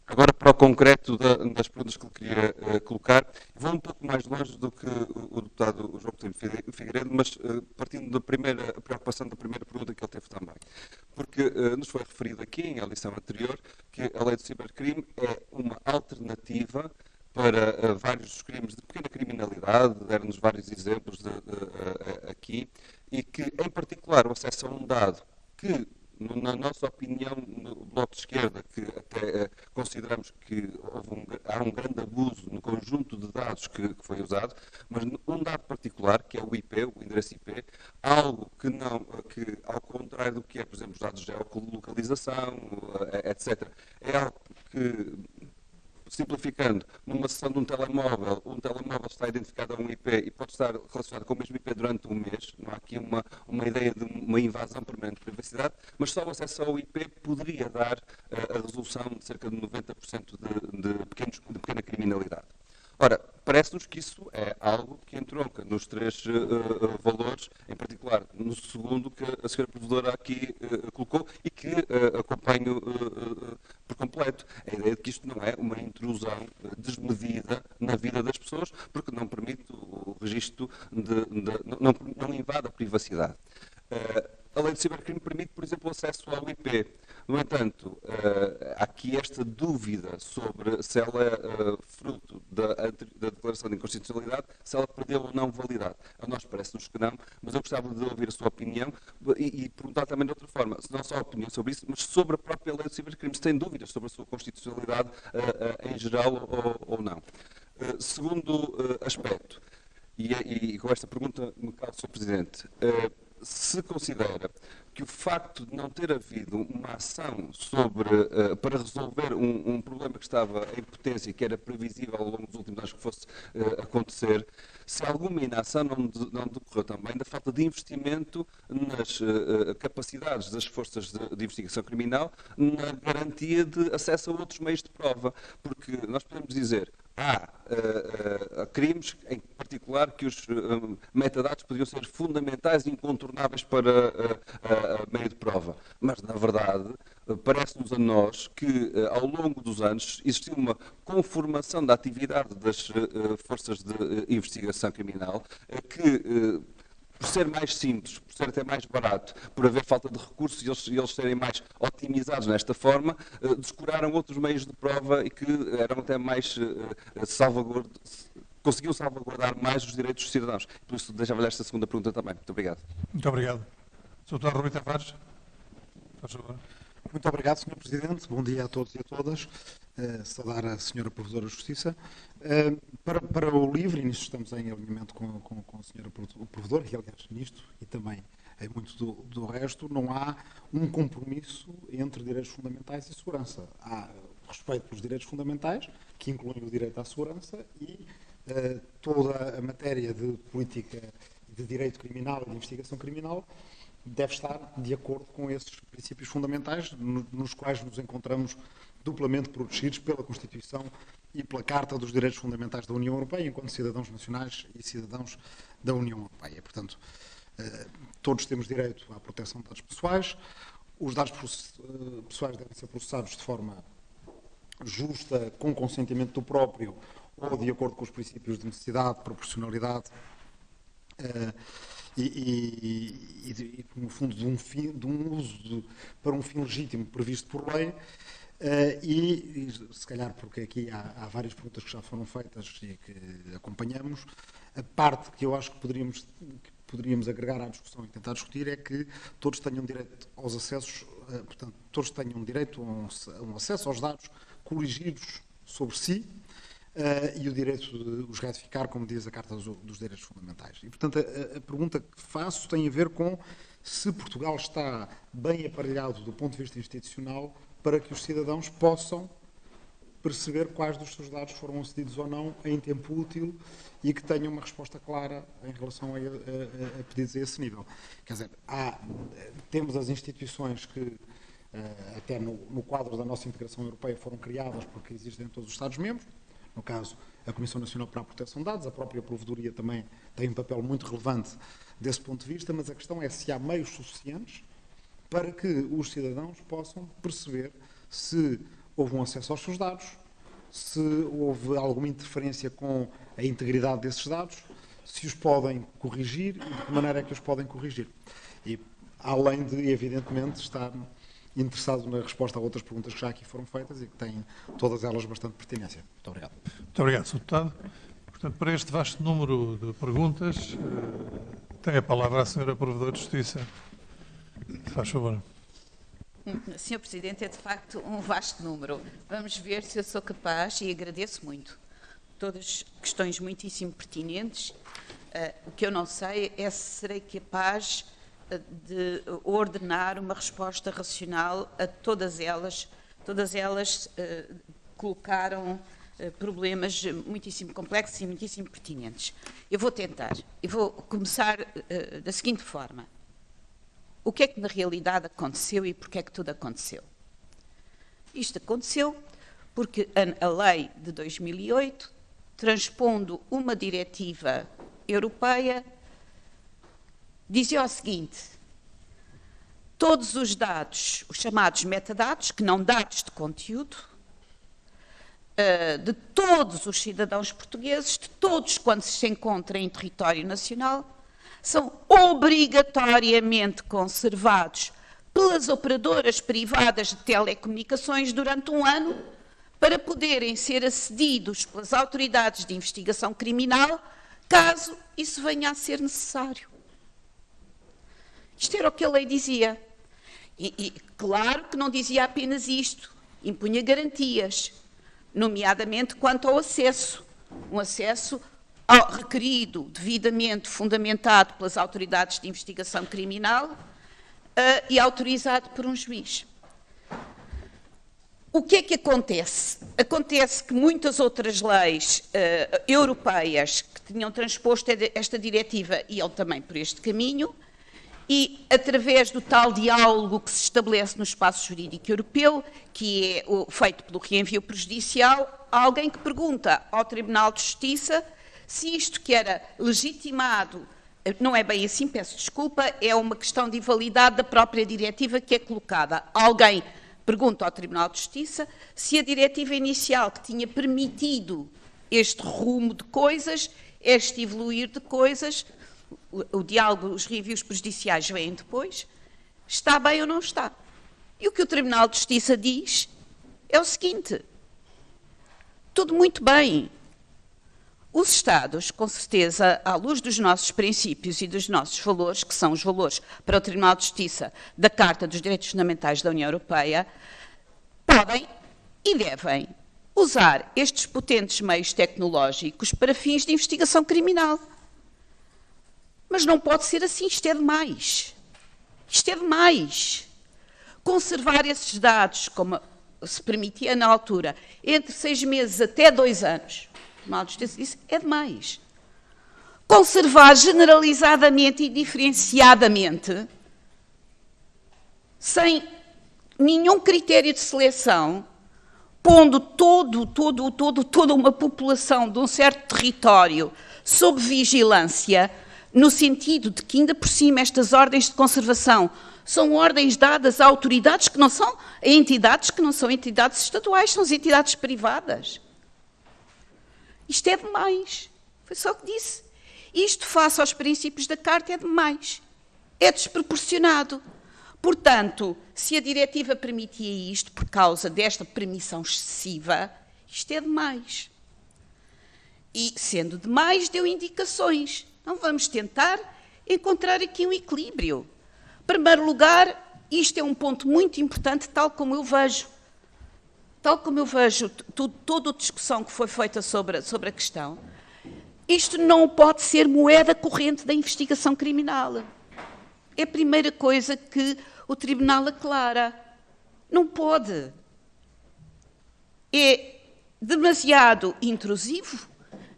agora para o concreto das perguntas que lhe queria colocar. Vou um pouco mais longe do que o deputado João Coutinho Figueiredo, mas partindo da preocupação da primeira pergunta que ele teve também. Porque nos foi referido aqui, em audição anterior, que a lei do cibercrime é uma alternativa para vários dos crimes de pequena criminalidade, deram-nos vários exemplos aqui, e que, em particular, o acesso a um dado que, na nossa opinião, no Bloco de Esquerda, que até consideramos que há um grande abuso no conjunto de dados que foi usado, mas um dado particular, que é o IP, o endereço IP, algo que, ao contrário do que é, por exemplo, os dados de geolocalização, etc., é algo que, simplificando, numa sessão de um telemóvel está identificado a um IP e pode estar relacionado com o mesmo IP durante um mês. Não há aqui uma ideia de uma invasão permanente de privacidade, mas só o acesso ao IP poderia dar a resolução de cerca de 90% de pequena criminalidade. Ora, parece-nos que isso é algo que entronca nos três valores, em particular no segundo que a senhora Provedora aqui colocou e que acompanho por completo. A ideia de que isto não é uma intrusão desmedida na vida das pessoas, porque não permite o registro, não invade a privacidade. A lei de cibercrime permite, por exemplo, o acesso ao IP. No entanto, há aqui esta dúvida sobre se ela é fruto da declaração de inconstitucionalidade, se ela perdeu ou não validade. A nós parece-nos que não, mas eu gostava de ouvir a sua opinião e perguntar também de outra forma, se não só a opinião sobre isso, mas sobre a própria lei de cibercrime, se tem dúvidas sobre a sua constitucionalidade em geral ou não. Segundo aspecto, e com esta pergunta me calo, Sr. Presidente, se considera que o facto de não ter havido uma ação para resolver um problema que estava em potência e que era previsível ao longo dos últimos anos que fosse acontecer, se alguma inação não decorreu também da falta de investimento nas capacidades das forças de investigação criminal na garantia de acesso a outros meios de prova. Porque nós podemos dizer há crimes, em particular, que os metadados podiam ser fundamentais e incontornáveis para meio de prova. Mas, na verdade, parece-nos a nós que, ao longo dos anos, existiu uma conformação da atividade das forças de investigação criminal que, por ser mais simples, por ser até mais barato, por haver falta de recursos e eles serem mais otimizados nesta forma, descuraram outros meios de prova e que eram até mais conseguiam salvaguardar mais os direitos dos cidadãos. Por isso, deixava-lhe esta segunda pergunta também. Muito obrigado. Muito obrigado. Sr. Deputado Rui Tavares, faz favor. Muito obrigado, Sr. Presidente. Bom dia a todos e a todas. Saudar a Sra. Provedora de Justiça. Para o LIVRE, e nisto estamos em alinhamento com a Sra. Provedora, e aliás nisto, e também em muito do resto, não há um compromisso entre direitos fundamentais e segurança. Há respeito pelos direitos fundamentais, que incluem o direito à segurança, e toda a matéria de política de direito criminal e de investigação criminal deve estar de acordo com esses princípios fundamentais, nos quais nos encontramos duplamente protegidos pela Constituição e pela Carta dos Direitos Fundamentais da União Europeia, enquanto cidadãos nacionais e cidadãos da União Europeia. Portanto, todos temos direito à proteção de dados pessoais. Os dados pessoais devem ser processados de forma justa, com consentimento do próprio, ou de acordo com os princípios de necessidade, proporcionalidade, e no fundo, de um uso para um fim legítimo previsto por lei, e se calhar, porque aqui há várias perguntas que já foram feitas e que acompanhamos, a parte que eu acho que poderíamos agregar à discussão e tentar discutir é que todos tenham direito aos acessos, portanto, todos tenham direito a um acesso aos dados corrigidos sobre si e o direito de os retificar, como diz a Carta dos Direitos Fundamentais. E, portanto, a pergunta que faço tem a ver com se Portugal está bem aparelhado do ponto de vista institucional para que os cidadãos possam perceber quais dos seus dados foram acedidos ou não em tempo útil e que tenham uma resposta clara em relação a pedidos a esse nível. Quer dizer, temos as instituições que, até no quadro da nossa integração europeia, foram criadas porque existem em todos os Estados-membros. No caso, a Comissão Nacional para a Proteção de Dados, a própria Provedoria também tem um papel muito relevante desse ponto de vista, mas a questão é se há meios suficientes para que os cidadãos possam perceber se houve um acesso aos seus dados, se houve alguma interferência com a integridade desses dados, se os podem corrigir e de que maneira é que os podem corrigir. E, além de, evidentemente, estar interessado na resposta a outras perguntas que já aqui foram feitas e que têm todas elas bastante pertinência. Muito obrigado. Muito obrigado, Sr. Deputado. Portanto, para este vasto número de perguntas, tem a palavra a Sra. Provedora de Justiça. Faz favor. Sr. Presidente, é de facto um vasto número. Vamos ver se eu sou capaz, e agradeço muito, todas questões muitíssimo pertinentes. O que eu não sei é se serei capaz de ordenar uma resposta racional a todas elas. Todas elas colocaram problemas muitíssimo complexos e muitíssimo pertinentes. Eu vou tentar. Eu vou começar da seguinte forma. O que é que na realidade aconteceu e porquê é que tudo aconteceu? Isto aconteceu porque a lei de 2008, transpondo uma diretiva europeia, dizia o seguinte: todos os dados, os chamados metadados, que não dados de conteúdo, de todos os cidadãos portugueses, de todos quando se encontram em território nacional, são obrigatoriamente conservados pelas operadoras privadas de telecomunicações durante um ano para poderem ser acedidos pelas autoridades de investigação criminal, caso isso venha a ser necessário. Isto era o que a lei dizia. E claro que não dizia apenas isto, impunha garantias, nomeadamente quanto ao acesso. Um acesso requerido, devidamente fundamentado pelas autoridades de investigação criminal e autorizado por um juiz. O que é que acontece? Acontece que muitas outras leis europeias que tinham transposto esta diretiva iam também por este caminho e, através do tal diálogo que se estabelece no espaço jurídico europeu, que é feito pelo reenvio prejudicial, há alguém que pergunta ao Tribunal de Justiça se isto que era legitimado, não é bem assim, peço desculpa, é uma questão de invalidade da própria diretiva que é colocada. Alguém pergunta ao Tribunal de Justiça se a diretiva inicial que tinha permitido este rumo de coisas, este evoluir de coisas, o diálogo, os reviews prejudiciais vêm depois, está bem ou não está. E o que o Tribunal de Justiça diz é o seguinte: tudo muito bem. Os Estados, com certeza, à luz dos nossos princípios e dos nossos valores, que são os valores para o Tribunal de Justiça da Carta dos Direitos Fundamentais da União Europeia, podem e devem usar estes potentes meios tecnológicos para fins de investigação criminal. Mas não pode ser assim, isto é demais. Isto é demais. Conservar esses dados, como se permitia na altura, entre 6 meses até 2 anos, o Tribunal de Justiça disse, é demais. Conservar generalizadamente e diferenciadamente, sem nenhum critério de seleção, pondo toda uma população de um certo território sob vigilância, no sentido de que, ainda por cima, estas ordens de conservação são ordens dadas a autoridades que não são, a entidades que não são entidades estaduais, são as entidades privadas. Isto é demais. Foi só o que disse. Isto, face aos princípios da Carta, é demais. É desproporcionado. Portanto, se a diretiva permitia isto por causa desta permissão excessiva, isto é demais. E, sendo demais, deu indicações. Então, vamos tentar encontrar aqui um equilíbrio. Em primeiro lugar, isto é um ponto muito importante, tal como eu vejo toda a discussão que foi feita sobre a questão. Isto não pode ser moeda corrente da investigação criminal. É a primeira coisa que o Tribunal aclara. Não pode. É demasiado intrusivo,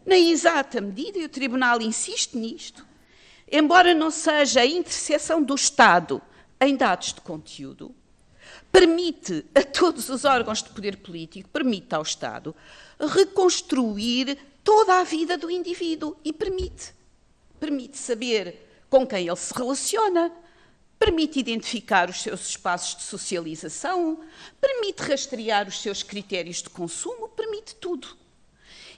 na exata medida, e o Tribunal insiste nisto, embora não seja a interseção do Estado em dados de conteúdo, permite a todos os órgãos de poder político, permite ao Estado reconstruir toda a vida do indivíduo e permite saber com quem ele se relaciona, permite identificar os seus espaços de socialização, permite rastrear os seus critérios de consumo, permite tudo.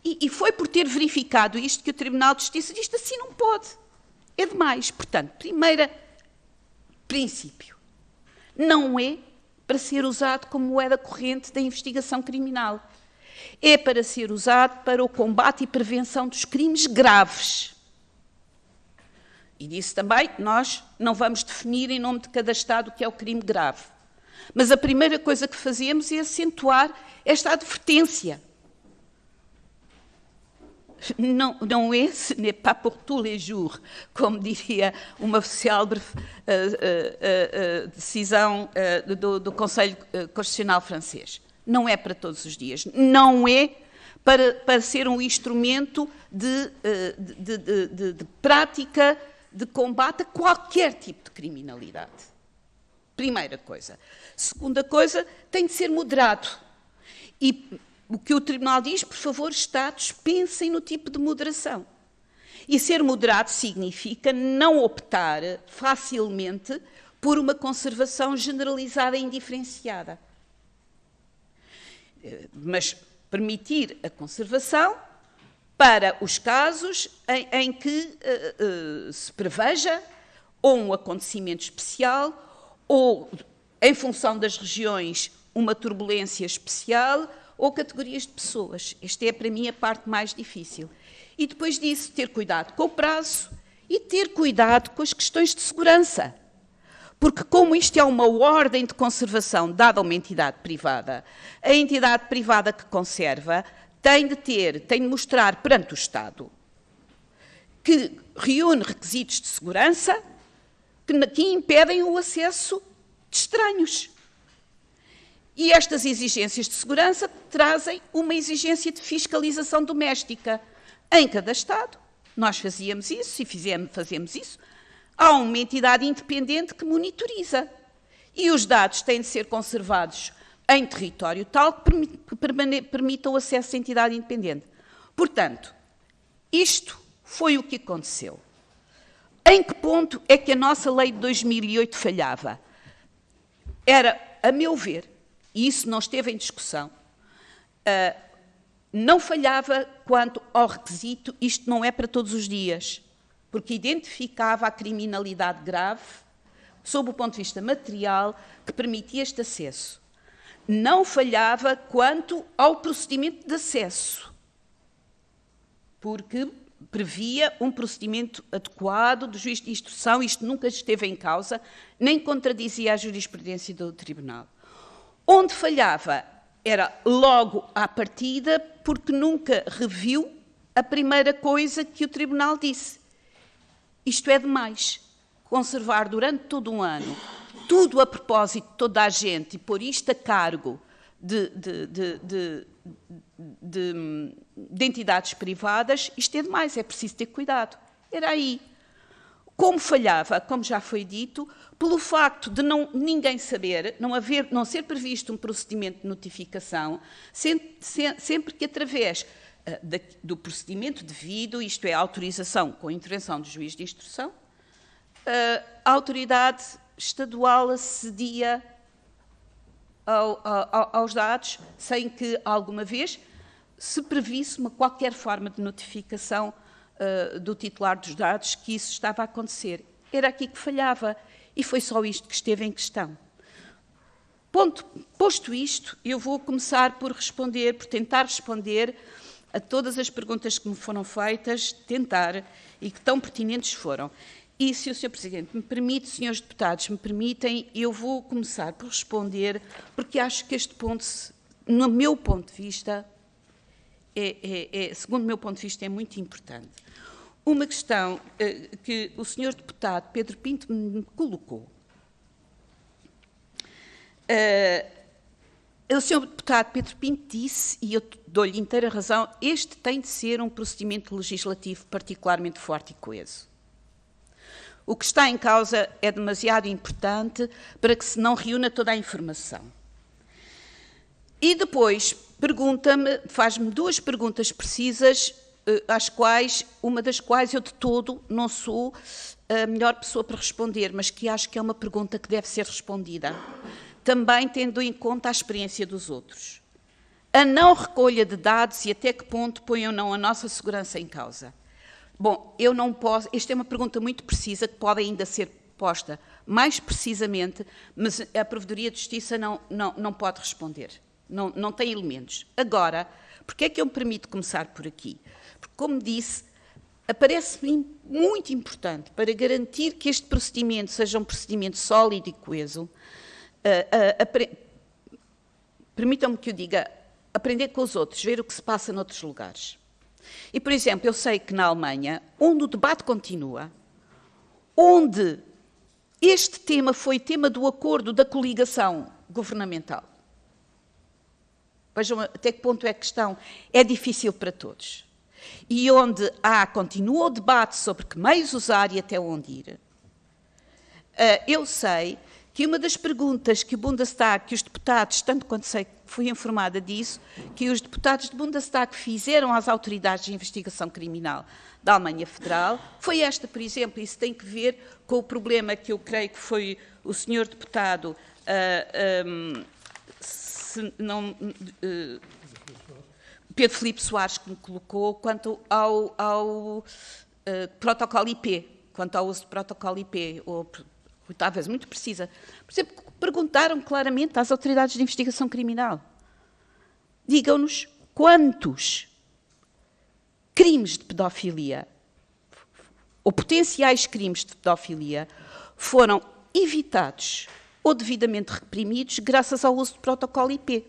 E foi por ter verificado isto que o Tribunal de Justiça diz que assim não pode. É demais. Portanto, primeiro princípio, não é para ser usado como moeda corrente da investigação criminal. É para ser usado para o combate e prevenção dos crimes graves. E disse também que nós não vamos definir em nome de cada Estado o que é o crime grave. Mas a primeira coisa que fazemos é acentuar esta advertência. Não é, ce n'est pas pour tous les jours, como diria uma célebre decisão do Conselho Constitucional francês. Não é para todos os dias. Não é para ser um instrumento de prática, de combate a qualquer tipo de criminalidade. Primeira coisa. Segunda coisa, tem de ser moderado. E o que o Tribunal diz, por favor, Estados, pensem no tipo de moderação. E ser moderado significa não optar facilmente por uma conservação generalizada e indiferenciada. Mas permitir a conservação para os casos em que se preveja ou um acontecimento especial ou, em função das regiões, uma turbulência especial ou categorias de pessoas. Esta é, para mim, a parte mais difícil. E depois disso, ter cuidado com o prazo e ter cuidado com as questões de segurança. Porque, como isto é uma ordem de conservação dada a uma entidade privada, a entidade privada que conserva tem de mostrar perante o Estado que reúne requisitos de segurança que impedem o acesso de estranhos. E estas exigências de segurança trazem uma exigência de fiscalização doméstica. Em cada Estado, nós fazíamos isso e fazemos isso, há uma entidade independente que monitoriza. E os dados têm de ser conservados em território tal que permita o acesso à entidade independente. Portanto, isto foi o que aconteceu. Em que ponto é que a nossa lei de 2008 falhava? Era, a meu ver, e isso não esteve em discussão, não falhava quanto ao requisito, isto não é para todos os dias, porque identificava a criminalidade grave, sob o ponto de vista material, que permitia este acesso. Não falhava quanto ao procedimento de acesso, porque previa um procedimento adequado do juiz de instrução, isto nunca esteve em causa, nem contradizia a jurisprudência do Tribunal. Onde falhava era logo à partida, porque nunca reviu a primeira coisa que o Tribunal disse. Isto é demais. Conservar durante todo um ano tudo a propósito de toda a gente e pôr isto a cargo de entidades privadas, isto é demais, é preciso ter cuidado. Era aí. Como falhava, como já foi dito, pelo facto de ninguém saber, não ser previsto um procedimento de notificação, sempre que através do procedimento devido, isto é, a autorização com a intervenção do juiz de instrução, a autoridade estadual acedia aos dados sem que, alguma vez, se previsse qualquer forma de notificação do titular dos dados que isso estava a acontecer. Era aqui que falhava e foi só isto que esteve em questão. Posto isto, eu vou começar por tentar responder a todas as perguntas que me foram feitas, e que tão pertinentes foram. E, se o Sr. Presidente me permite, senhores deputados, me permitem, eu vou começar por responder, porque acho que este ponto, no meu ponto de vista, segundo o meu ponto de vista, é muito importante. Uma questão que o Sr. Deputado Pedro Pinto me colocou. O Sr. Deputado Pedro Pinto disse, e eu dou-lhe inteira razão, este tem de ser um procedimento legislativo particularmente forte e coeso. O que está em causa é demasiado importante para que se não reúna toda a informação. E depois pergunta-me, faz-me duas perguntas precisas, uma das quais eu de todo não sou a melhor pessoa para responder, mas que acho que é uma pergunta que deve ser respondida, também tendo em conta a experiência dos outros. A não recolha de dados e até que ponto põe ou não a nossa segurança em causa. Bom, eu não posso, esta é uma pergunta muito precisa que pode ainda ser posta mais precisamente, mas a Provedoria de Justiça não pode responder, não tem elementos. Agora, porque é que eu me permito começar por aqui? Porque, como disse, parece-me muito importante para garantir que este procedimento seja um procedimento sólido e coeso, permitam-me que eu diga, aprender com os outros, ver o que se passa noutros lugares. E, por exemplo, eu sei que na Alemanha, onde o debate continua, onde este tema foi tema do acordo da coligação governamental, vejam até que ponto é que questão é difícil para todos, e onde continua o debate sobre que meios usar e até onde ir, eu sei que uma das perguntas que o Bundestag, que os deputados, tanto quanto sei, fui informada disso, que os deputados do Bundestag fizeram às autoridades de investigação criminal da Alemanha Federal, foi esta, por exemplo, isso tem que ver com o problema que eu creio que foi o senhor deputado, Pedro Filipe Soares, que me colocou, quanto ao protocolo IP, quanto ao uso do protocolo IP, ou talvez muito precisa. Por exemplo, perguntaram claramente às autoridades de investigação criminal. Digam-nos quantos crimes de pedofilia ou potenciais crimes de pedofilia foram evitados ou devidamente reprimidos graças ao uso do protocolo IP,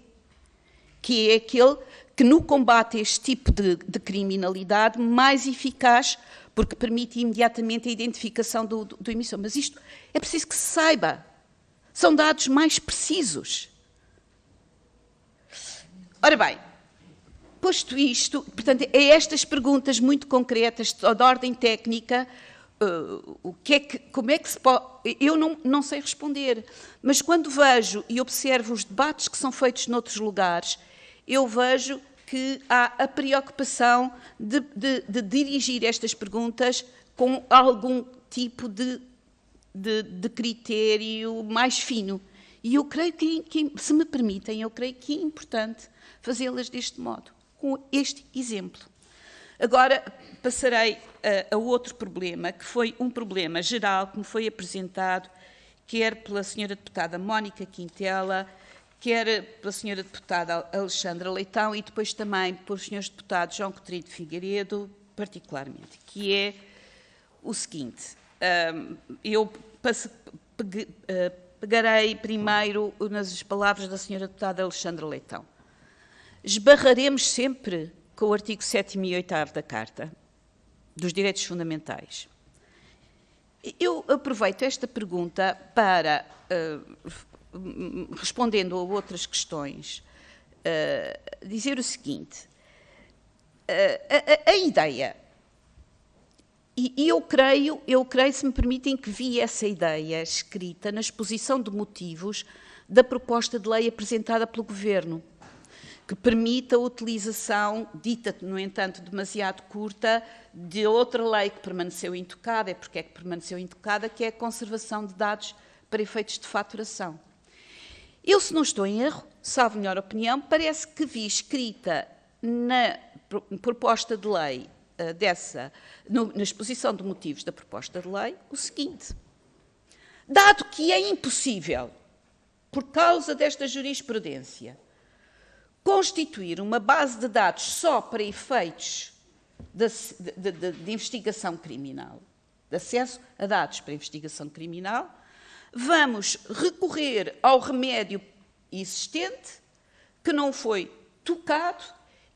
que é aquele que no combate a este tipo de criminalidade mais eficaz, porque permite imediatamente a identificação do emissor. Mas isto é preciso que se saiba. São dados mais precisos. Ora bem, posto isto, portanto, é estas perguntas muito concretas, de ordem técnica, como é que se pode... Eu não sei responder, mas quando vejo e observo os debates que são feitos noutros lugares, eu vejo que há a preocupação de dirigir estas perguntas com algum tipo de critério mais fino. E eu creio que, se me permitem, eu creio que é importante fazê-las deste modo, com este exemplo. Agora passarei a outro problema, que foi um problema geral que me foi apresentado, quer pela senhora deputada Mónica Quintela, quer pela senhora deputada Alexandra Leitão e depois também pelos senhores deputados João Coutinho de Figueiredo, particularmente, que é o seguinte, eu pegarei primeiro nas palavras da senhora deputada Alexandra Leitão. Esbarraremos sempre com o artigo 7º e 8º da Carta dos Direitos Fundamentais. Eu aproveito esta pergunta para... respondendo a outras questões, dizer o seguinte, a ideia, e eu creio, se me permitem, que vi essa ideia escrita na exposição de motivos da proposta de lei apresentada pelo Governo, que permite a utilização, dita, no entanto, demasiado curta, de outra lei que permaneceu intocada. E porque é que permaneceu intocada? Que é a conservação de dados para efeitos de faturação. Eu, se não estou em erro, salvo melhor opinião, parece que vi escrita na proposta de lei na exposição de motivos da proposta de lei, o seguinte: dado que é impossível, por causa desta jurisprudência, constituir uma base de dados só para efeitos de investigação criminal, de acesso a dados para investigação criminal, vamos recorrer ao remédio existente, que não foi tocado,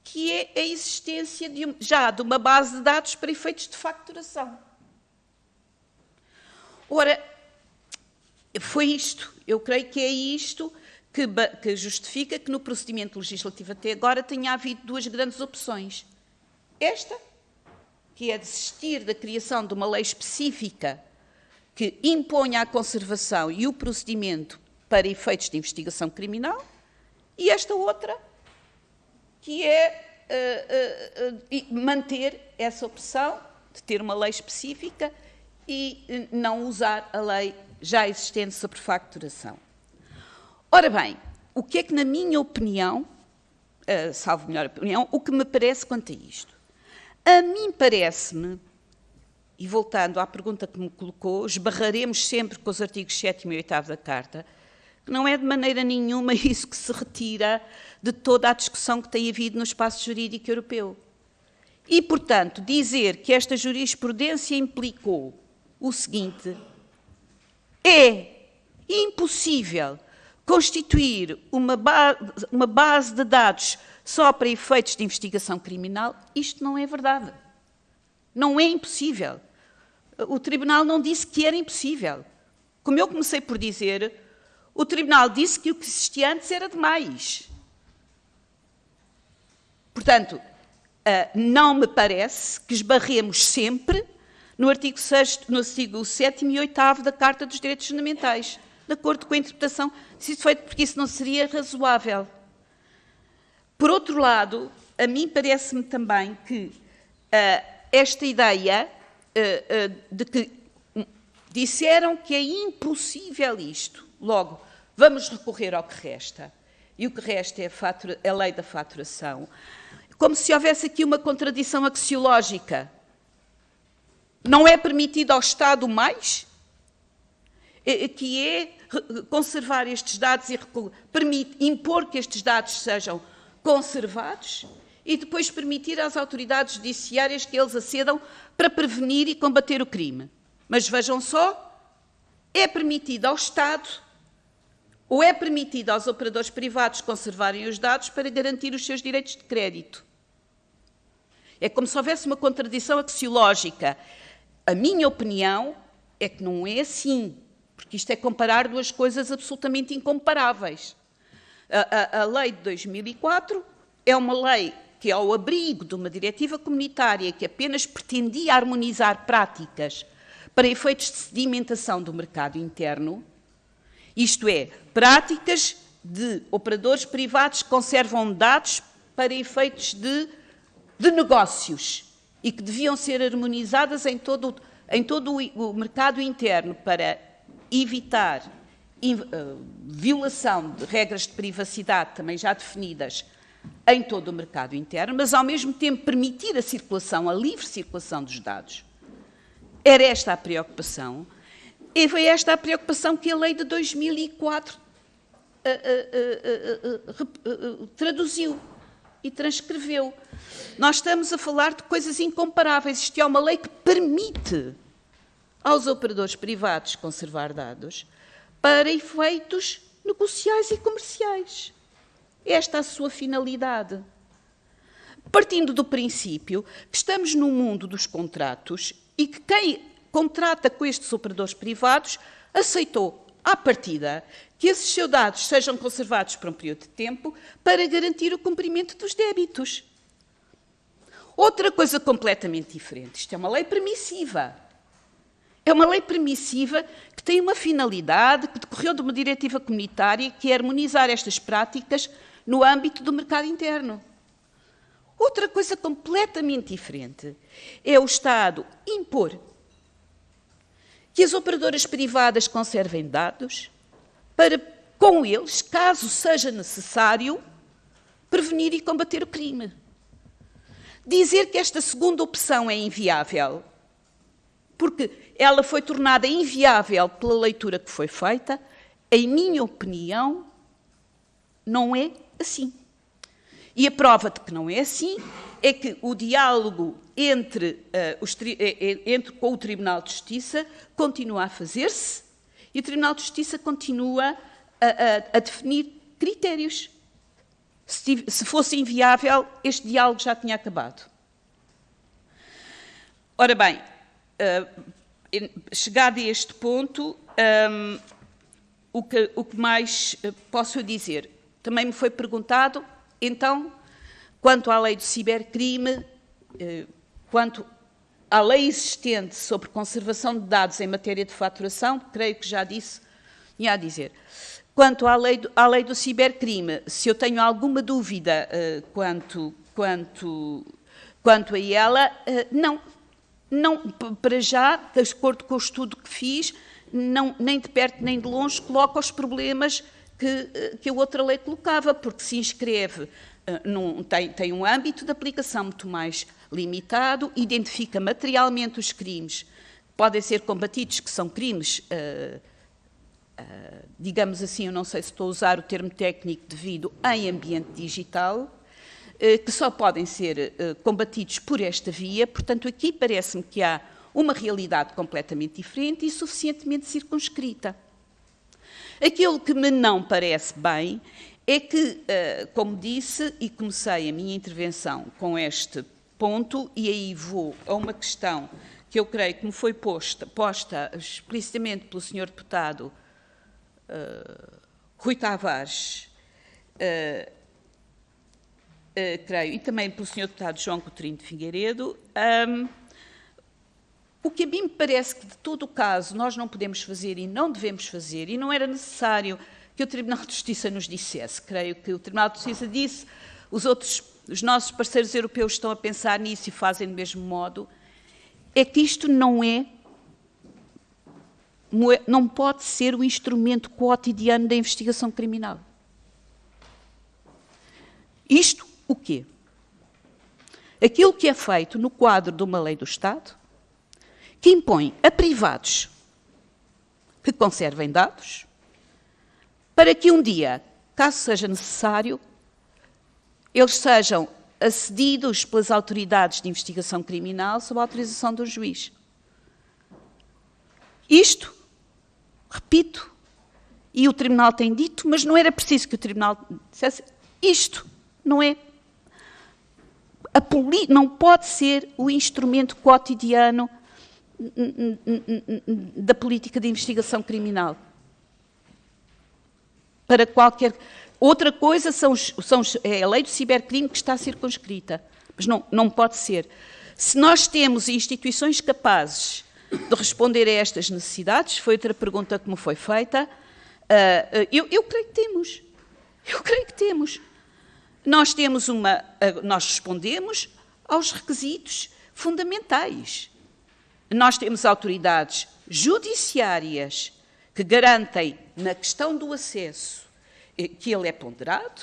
que é a existência já de uma base de dados para efeitos de facturação. Ora, foi isto, eu creio que é isto que justifica que no procedimento legislativo até agora tenha havido duas grandes opções. Esta, que é desistir da criação de uma lei específica que imponha a conservação e o procedimento para efeitos de investigação criminal, e esta outra, que é manter essa opção de ter uma lei específica e não usar a lei já existente sobre facturação. Ora bem, o que é que, na minha opinião, salvo melhor opinião, o que me parece quanto a isto? A mim parece-me, e voltando à pergunta que me colocou, esbarraremos sempre com os artigos 7º e 8º da Carta, que não é de maneira nenhuma isso que se retira de toda a discussão que tem havido no espaço jurídico europeu. E, portanto, dizer que esta jurisprudência implicou o seguinte: é impossível constituir uma base de dados só para efeitos de investigação criminal, isto não é verdade. Não é impossível. O Tribunal não disse que era impossível. Como eu comecei por dizer, o Tribunal disse que o que existia antes era demais. Portanto, não me parece que esbarremos sempre no artigo 7º e 8º da Carta dos Direitos Fundamentais, de acordo com a interpretação, porque isso não seria razoável. Por outro lado, a mim parece-me também que esta ideia de que disseram que é impossível isto, logo, vamos recorrer ao que resta, e o que resta é a lei da faturação, como se houvesse aqui uma contradição axiológica. Não é permitido ao Estado mais, que é conservar estes dados e impor que estes dados sejam conservados e depois permitir às autoridades judiciárias que eles acedam para prevenir e combater o crime. Mas vejam só, é permitido ao Estado ou é permitido aos operadores privados conservarem os dados para garantir os seus direitos de crédito. É como se houvesse uma contradição axiológica. A minha opinião é que não é assim, porque isto é comparar duas coisas absolutamente incomparáveis. A lei de 2004 é uma lei que, ao abrigo de uma diretiva comunitária que apenas pretendia harmonizar práticas para efeitos de sedimentação do mercado interno, isto é, práticas de operadores privados que conservam dados para efeitos de negócios e que deviam ser harmonizadas em todo o mercado interno para evitar violação de regras de privacidade também já definidas em todo o mercado interno, mas ao mesmo tempo permitir a livre circulação dos dados. Era esta a preocupação, e foi esta a preocupação que a lei de 2004 traduziu e transcreveu. Nós estamos a falar de coisas incomparáveis. Isto é uma lei que permite aos operadores privados conservar dados para efeitos negociais e comerciais. Esta é a sua finalidade. Partindo do princípio que estamos num mundo dos contratos e que quem contrata com estes operadores privados aceitou, à partida, que esses seus dados sejam conservados por um período de tempo para garantir o cumprimento dos débitos. Outra coisa completamente diferente. Isto é uma lei permissiva. É uma lei permissiva que tem uma finalidade que decorreu de uma diretiva comunitária que é harmonizar estas práticas no âmbito do mercado interno. Outra coisa completamente diferente é o Estado impor que as operadoras privadas conservem dados para, com eles, caso seja necessário, prevenir e combater o crime. Dizer que esta segunda opção é inviável, porque ela foi tornada inviável pela leitura que foi feita, em minha opinião, não é assim. E a prova de que não é assim é que o diálogo com o Tribunal de Justiça continua a fazer-se e o Tribunal de Justiça continua a definir critérios. Se fosse inviável, este diálogo já tinha acabado. Ora bem, chegado a este ponto, o que mais posso dizer? Também me foi perguntado, então, quanto à lei do cibercrime, quanto à lei existente sobre conservação de dados em matéria de faturação, creio que já disse, tinha a dizer. Quanto à lei do cibercrime, se eu tenho alguma dúvida quanto a ela, não, para já, de acordo com o estudo que fiz, nem de perto nem de longe coloca os problemas que a outra lei colocava, porque se inscreve, tem um âmbito de aplicação muito mais limitado, identifica materialmente os crimes que podem ser combatidos, que são crimes, digamos assim, eu não sei se estou a usar o termo técnico devido, em ambiente digital, que só podem ser combatidos por esta via. Portanto, aqui parece-me que há uma realidade completamente diferente e suficientemente circunscrita. Aquilo que me não parece bem é que, como disse, e comecei a minha intervenção com este ponto, e aí vou a uma questão que eu creio que me foi posta explicitamente pelo Sr. Deputado Rui Tavares, creio, e também pelo Sr. Deputado João Coutinho de Figueiredo. O que a mim me parece que, de todo o caso, nós não podemos fazer e não devemos fazer, e não era necessário que o Tribunal de Justiça nos dissesse. Creio que o Tribunal de Justiça disse, os nossos parceiros europeus estão a pensar nisso e fazem do mesmo modo, é que isto não pode ser o instrumento cotidiano da investigação criminal. Isto o quê? Aquilo que é feito no quadro de uma lei do Estado, que impõe a privados que conservem dados, para que um dia, caso seja necessário, eles sejam acedidos pelas autoridades de investigação criminal sob a autorização do juiz. Isto, repito, e o Tribunal tem dito, mas não era preciso que o Tribunal dissesse, isto não é. Não pode ser o instrumento cotidiano da política de investigação criminal. Para qualquer... Outra coisa é a lei do cibercrime que está circunscrita, mas não pode ser. Se nós temos instituições capazes de responder a estas necessidades, foi outra pergunta que me foi feita, eu creio que temos. Eu creio que temos. Nós respondemos aos requisitos fundamentais. Nós temos autoridades judiciárias que garantem, na questão do acesso, que ele é ponderado.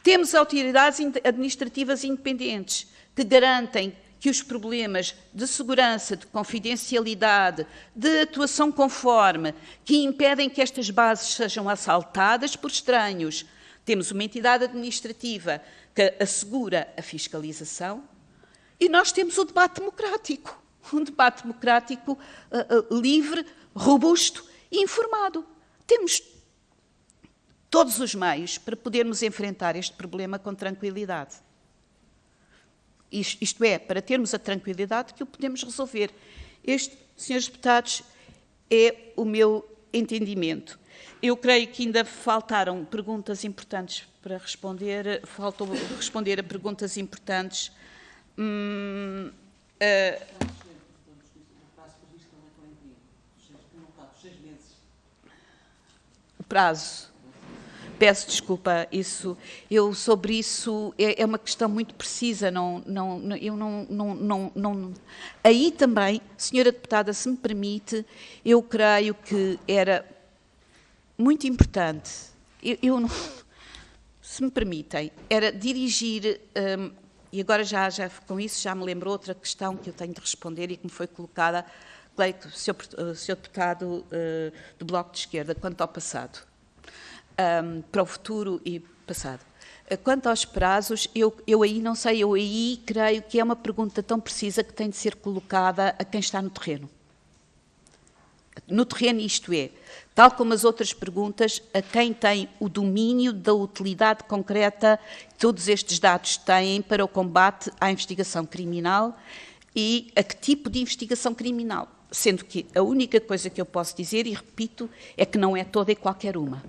Temos autoridades administrativas independentes que garantem que os problemas de segurança, de confidencialidade, de atuação conforme, que impedem que estas bases sejam assaltadas por estranhos. Temos uma entidade administrativa que assegura a fiscalização e nós temos o debate democrático. Um debate democrático livre, robusto e informado. Temos todos os meios para podermos enfrentar este problema com tranquilidade. Isto é, para termos a tranquilidade que o podemos resolver. Este, senhores deputados, é o meu entendimento. Eu creio que ainda faltaram perguntas importantes para responder. Faltou responder a perguntas importantes. O prazo. Peço desculpa, sobre isso é uma questão muito precisa. Aí também, senhora deputada, se me permite, eu creio que era muito importante, se me permitem, era dirigir, e agora já com isso já me lembro outra questão que eu tenho de responder e que me foi colocada, creio que o senhor deputado do Bloco de Esquerda, quanto ao passado, para o futuro e passado. Quanto aos prazos, eu aí não sei, eu aí creio que é uma pergunta tão precisa que tem de ser colocada a quem está no terreno. No terreno, isto é, tal como as outras perguntas, a quem tem o domínio da utilidade concreta que todos estes dados têm para o combate à investigação criminal e a que tipo de investigação criminal. Sendo que a única coisa que eu posso dizer, e repito, é que não é toda e qualquer uma.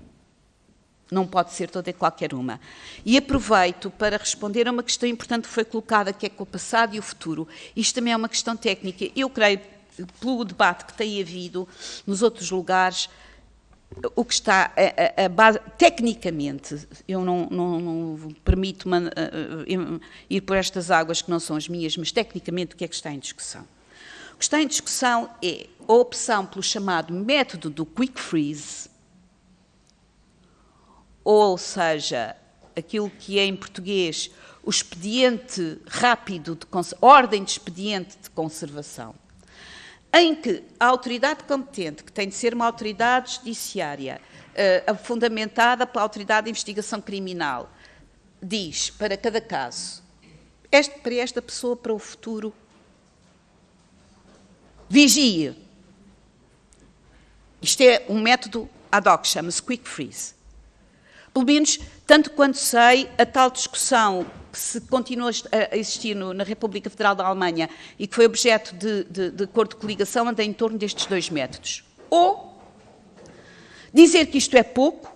Não pode ser toda e qualquer uma. E aproveito para responder a uma questão importante que foi colocada, que é com o passado e o futuro. Isto também é uma questão técnica. Eu creio, pelo debate que tem havido nos outros lugares, o que está a base, tecnicamente, eu não permito ir por estas águas que não são as minhas, mas tecnicamente o que é que está em discussão? O que está em discussão é a opção pelo chamado método do quick freeze, ou seja, aquilo que é em português o expediente rápido, ordem de expediente de conservação, em que a autoridade competente, que tem de ser uma autoridade judiciária, fundamentada pela autoridade de investigação criminal, diz para cada caso, para esta pessoa, para o futuro, vigie. Isto é um método ad hoc, chama-se quick freeze. Pelo menos, tanto quanto sei, a tal discussão que se continua a existir na República Federal da Alemanha e que foi objeto de acordo de coligação anda em torno destes dois métodos. Ou dizer que isto é pouco,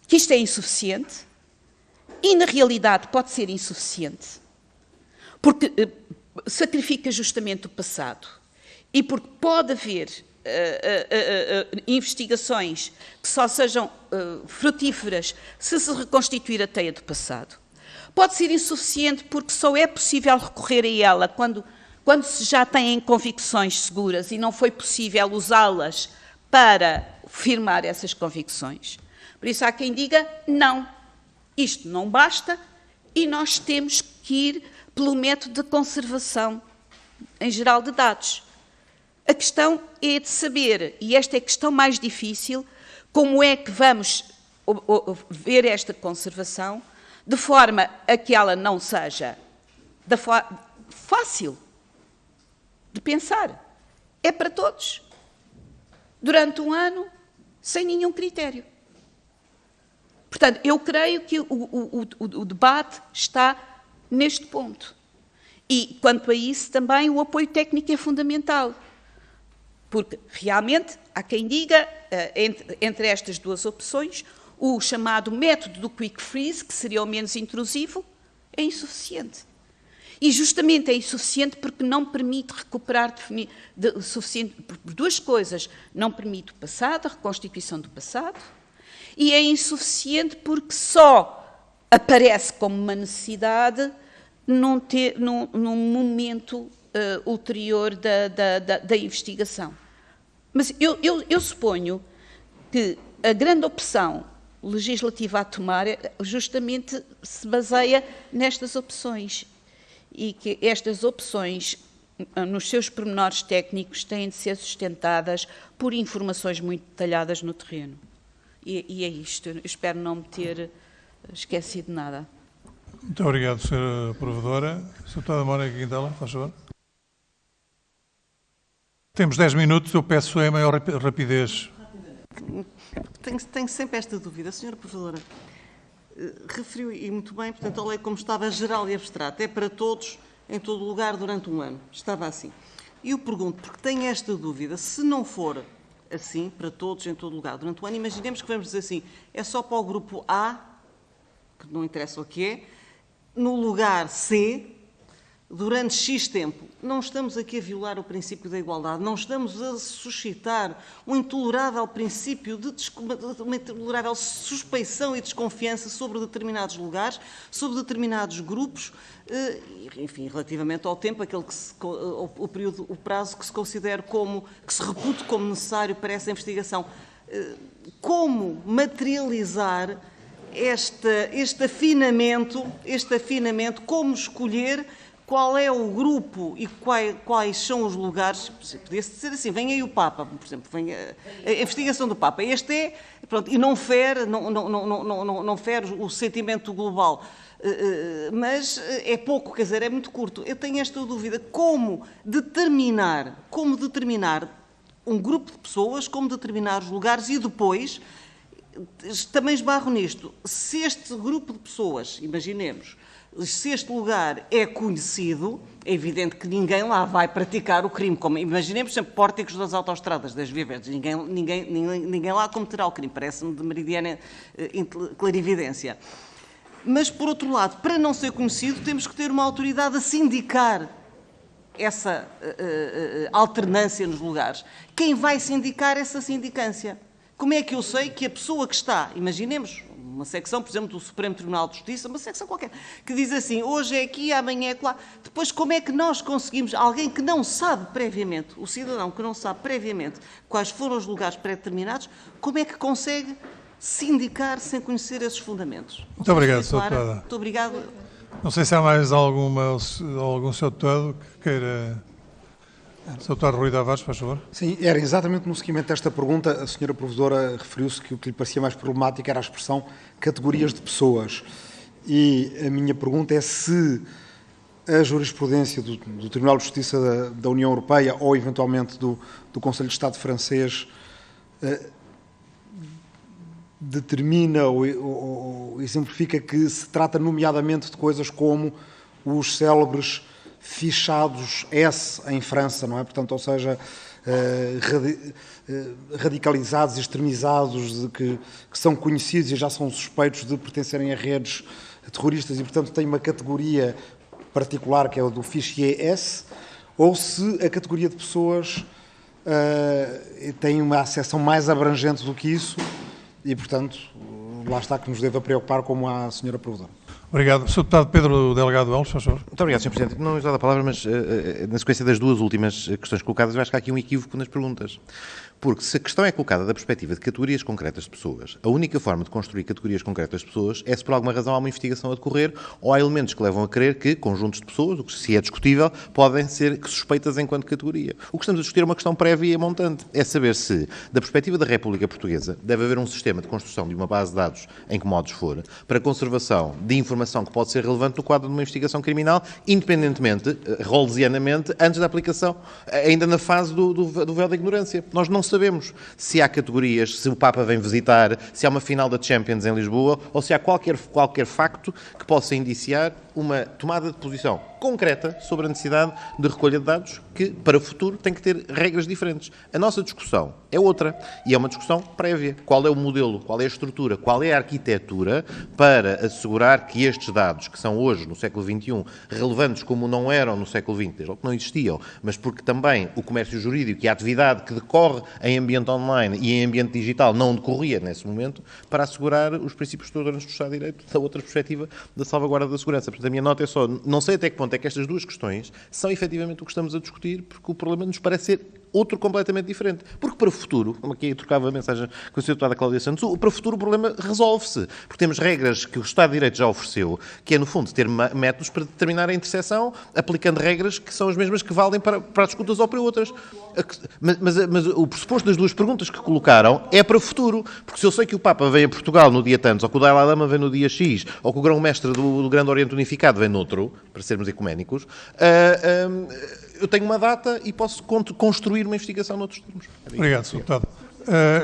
que isto é insuficiente, e na realidade pode ser insuficiente, porque sacrifica justamente o passado e porque pode haver investigações que só sejam frutíferas se reconstituir a teia do passado. Pode ser insuficiente porque só é possível recorrer a ela quando se já têm convicções seguras e não foi possível usá-las para firmar essas convicções. Por isso há quem diga, não, isto não basta e nós temos que ir pelo método de conservação, em geral, de dados. A questão é de saber, e esta é a questão mais difícil, como é que vamos ver esta conservação de forma a que ela não seja fácil de pensar. É para todos. Durante um ano, sem nenhum critério. Portanto, eu creio que o debate está neste ponto. E, quanto a isso, também o apoio técnico é fundamental. Porque, realmente, há quem diga, entre estas duas opções, o chamado método do quick freeze, que seria o menos intrusivo, é insuficiente. E, justamente, é insuficiente porque não permite recuperar suficiente por duas coisas. Não permite o passado, a reconstituição do passado, e é insuficiente porque só aparece como uma necessidade num momento ulterior da investigação. Mas eu suponho que a grande opção legislativa a tomar justamente se baseia nestas opções e que estas opções, nos seus pormenores técnicos, têm de ser sustentadas por informações muito detalhadas no terreno. E é isto. Eu espero não me ter esquecido nada. Muito obrigado, Sra. Provedora. Sra. Deputada Mónica Quintela, faz favor. Temos 10 minutos, eu peço a maior rapidez. Tenho sempre esta dúvida. A Sra. Provedora referiu, e muito bem, portanto, a lei como estava geral e abstrata, é para todos, em todo lugar, durante um ano. Estava assim. E eu pergunto, porque tenho esta dúvida, se não for assim, para todos, em todo lugar, durante um ano, imaginemos que vamos dizer assim, é só para o grupo A, que não interessa o que é, no lugar C, durante X tempo. Não estamos aqui a violar o princípio da igualdade, não estamos a suscitar um intolerável princípio uma intolerável suspeição e desconfiança sobre determinados lugares, sobre determinados grupos, enfim, relativamente ao tempo, o prazo que se considere que se repute como necessário para essa investigação. Como materializar este afinamento, como escolher qual é o grupo e quais são os lugares. Podia-se dizer assim, vem aí o Papa, por exemplo, vem a investigação do Papa. Este é, pronto, e não fere o sentimento global. Mas é pouco, quer dizer, é muito curto. Eu tenho esta dúvida, como determinar um grupo de pessoas, como determinar os lugares e depois, também esbarro nisto, se este grupo de pessoas, imaginemos, se este lugar é conhecido, é evidente que ninguém lá vai praticar o crime, como imaginemos, por exemplo, pórticos das autoestradas, das vias, ninguém lá cometerá o crime, parece-me de meridiana clarividência. Mas, por outro lado, para não ser conhecido, temos que ter uma autoridade a sindicar essa alternância nos lugares. Quem vai sindicar essa sindicância? Como é que eu sei que a pessoa que está, imaginemos, uma secção, por exemplo, do Supremo Tribunal de Justiça, uma secção qualquer, que diz assim, hoje é aqui, amanhã é lá. Depois, como é que nós conseguimos, alguém que não sabe previamente, o cidadão que não sabe previamente quais foram os lugares pré-determinados, como é que consegue sindicar sem conhecer esses fundamentos? Muito obrigado, Sr. Deputada. Muito obrigado. Não sei se há mais algum Sr. Deputado que queira... Sr. Deputado Rui Tavares, por favor. Sim, era exatamente no seguimento desta pergunta, a senhora Provedora referiu-se que o que lhe parecia mais problemático era a expressão categorias de pessoas. E a minha pergunta é se a jurisprudência do Tribunal de Justiça da União Europeia ou, eventualmente, do Conselho de Estado francês determina ou exemplifica que se trata, nomeadamente, de coisas como os célebres fichados S em França, não é? Portanto, ou seja, radicalizados, extremizados, que são conhecidos e já são suspeitos de pertencerem a redes terroristas e, portanto, têm uma categoria particular que é o do fichier S, ou se a categoria de pessoas tem uma acessão mais abrangente do que isso e, portanto, lá está que nos deve preocupar, como a senhora Provedora. Obrigado. Sr. Deputado Pedro Delgado Alves, por favor. Muito obrigado, Sr. Presidente. Não usar a palavra, mas na sequência das duas últimas questões colocadas, eu acho que há aqui um equívoco nas perguntas. Porque se a questão é colocada da perspectiva de categorias concretas de pessoas, a única forma de construir categorias concretas de pessoas é se por alguma razão há uma investigação a decorrer ou há elementos que levam a crer que conjuntos de pessoas, o que se é discutível, podem ser suspeitas enquanto categoria. O que estamos a discutir é uma questão prévia e montante. É saber se, da perspectiva da República Portuguesa, deve haver um sistema de construção de uma base de dados, em que modos for, para conservação de informação que pode ser relevante no quadro de uma investigação criminal, independentemente, rolesianamente, antes da aplicação, ainda na fase do véu da ignorância. Nós não sabemos se há categorias, se o Papa vem visitar, se há uma final da Champions em Lisboa, ou se há qualquer facto que possa indiciar uma tomada de posição concreta sobre a necessidade de recolha de dados que, para o futuro, tem que ter regras diferentes. A nossa discussão é outra e é uma discussão prévia. Qual é o modelo, qual é a estrutura, qual é a arquitetura para assegurar que estes dados, que são hoje, no século XXI, relevantes como não eram no século XX, desde logo que não existiam, mas porque também o comércio jurídico e a atividade que decorre em ambiente online e em ambiente digital não decorria nesse momento, para assegurar os princípios estruturantes do Estado de Direito da outra perspectiva da salvaguarda da segurança. Portanto, a minha nota é só, não sei até que ponto é que estas duas questões são efetivamente o que estamos a discutir, porque o problema nos parece ser outro completamente diferente. Porque para o futuro, como aqui eu trocava a mensagem com a Sra. Deputada Cláudia Santos, para o futuro o problema resolve-se. Porque temos regras que o Estado de Direito já ofereceu, que é, no fundo, ter métodos para determinar a interseção, aplicando regras que são as mesmas que valem para as discutas ou para outras. Mas o pressuposto das duas perguntas que colocaram é para o futuro. Porque se eu sei que o Papa vem a Portugal no dia tantos, ou que o Dalai Lama vem no dia X, ou que o Grão-Mestre do Grande Oriente Unificado vem noutro, para sermos ecuménicos, eu tenho uma data e posso construir uma investigação noutros termos. Obrigado, Sr. Deputado.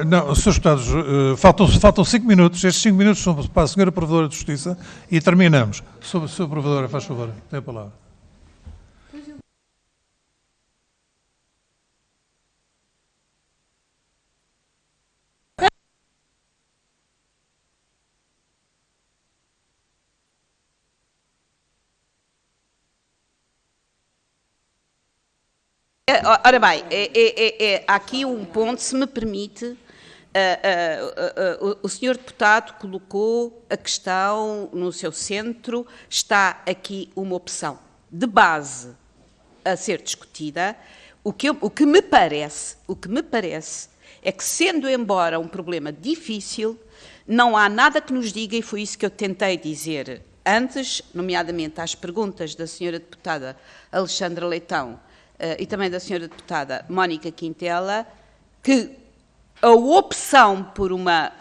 Não, Srs. Deputados, faltam 5 minutos. Estes 5 minutos são para a Sra. Provedora de Justiça e terminamos. Sra. Provedora, faz favor, tem a palavra. Ora bem, há aqui um ponto, se me permite, o senhor deputado colocou a questão no seu centro, está aqui uma opção de base a ser discutida. O que me parece é que, sendo embora um problema difícil, não há nada que nos diga, e foi isso que eu tentei dizer antes, nomeadamente às perguntas da senhora deputada Alexandra Leitão e também da senhora deputada Mónica Quintela, que a opção por uma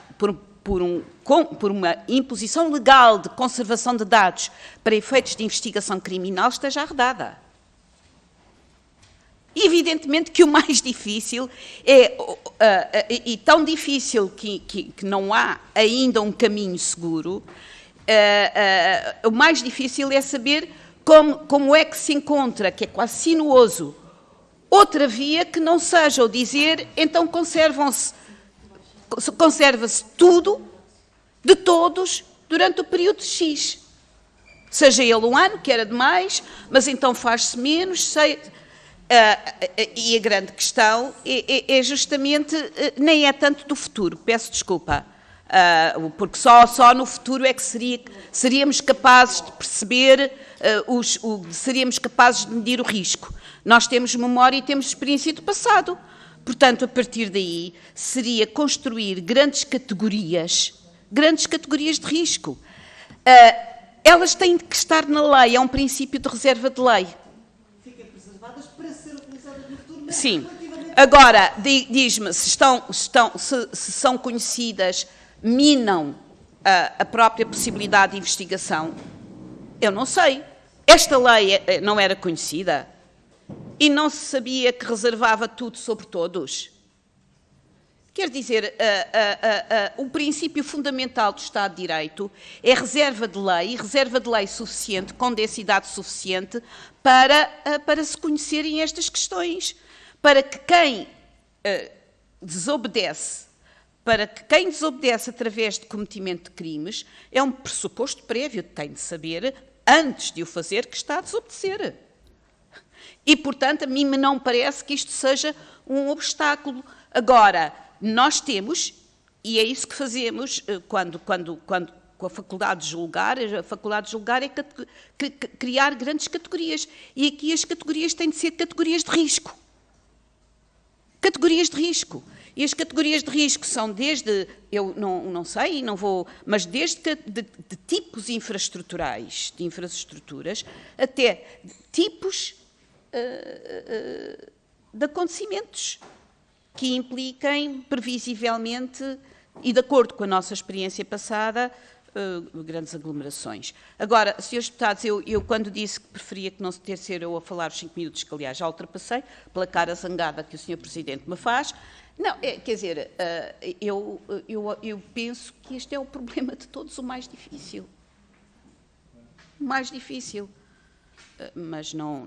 imposição legal de conservação de dados para efeitos de investigação criminal esteja arredada. Evidentemente que o mais difícil e tão difícil que não há ainda um caminho seguro, o mais difícil é saber como é que se encontra, que é quase sinuoso, outra via que não seja o dizer, então conserva-se tudo de todos durante o período de X. Seja ele um ano, que era demais, mas então faz-se menos, e a grande questão é justamente, nem é tanto do futuro, peço desculpa, porque só no futuro é que seríamos capazes de perceber, seríamos capazes de medir o risco. Nós temos memória e temos experiência do passado. Portanto, a partir daí, seria construir grandes categorias de risco. Elas têm que estar na lei, é um princípio de reserva de lei. Para ser utilizadas no futuro, mas sim. Agora, diz-me, se são conhecidas, minam a própria possibilidade de investigação. Eu não sei. Esta lei não era conhecida e não se sabia que reservava tudo sobre todos. Quer dizer, o princípio fundamental do Estado de Direito é reserva de lei suficiente, com densidade suficiente, para se conhecerem estas questões, para que quem desobedece através de cometimento de crimes, é um pressuposto prévio, tem de saber, antes de o fazer, que está a desobedecer. E, portanto, a mim não parece que isto seja um obstáculo. Agora, nós temos, e é isso que fazemos quando com a faculdade de julgar, é criar grandes categorias. E aqui as categorias têm de ser categorias de risco. Categorias de risco. E as categorias de risco são desde, eu não sei, não vou, mas desde de tipos infraestruturais, de infraestruturas, até tipos de acontecimentos que impliquem, previsivelmente, e de acordo com a nossa experiência passada, grandes aglomerações. Agora, senhores deputados, eu quando disse que preferia que não ter ser eu a falar os 5 minutos, que aliás já ultrapassei, pela cara zangada que o senhor Presidente me faz, não, quer dizer, eu penso que este é o problema de todos, o mais difícil. O mais difícil. Mas não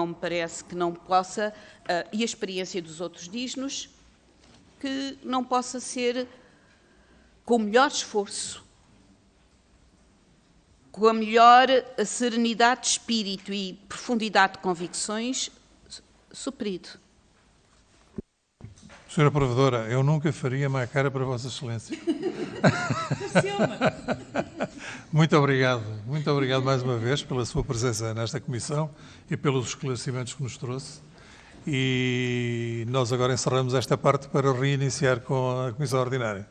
me parece que não possa, e a experiência dos outros diz-nos, que não possa ser com o melhor esforço, com a melhor serenidade de espírito e profundidade de convicções, suprido. Senhora Provedora, eu nunca faria má cara para Vossa Excelência. Muito obrigado mais uma vez pela sua presença nesta comissão e pelos esclarecimentos que nos trouxe. E nós agora encerramos esta parte para reiniciar com a comissão ordinária.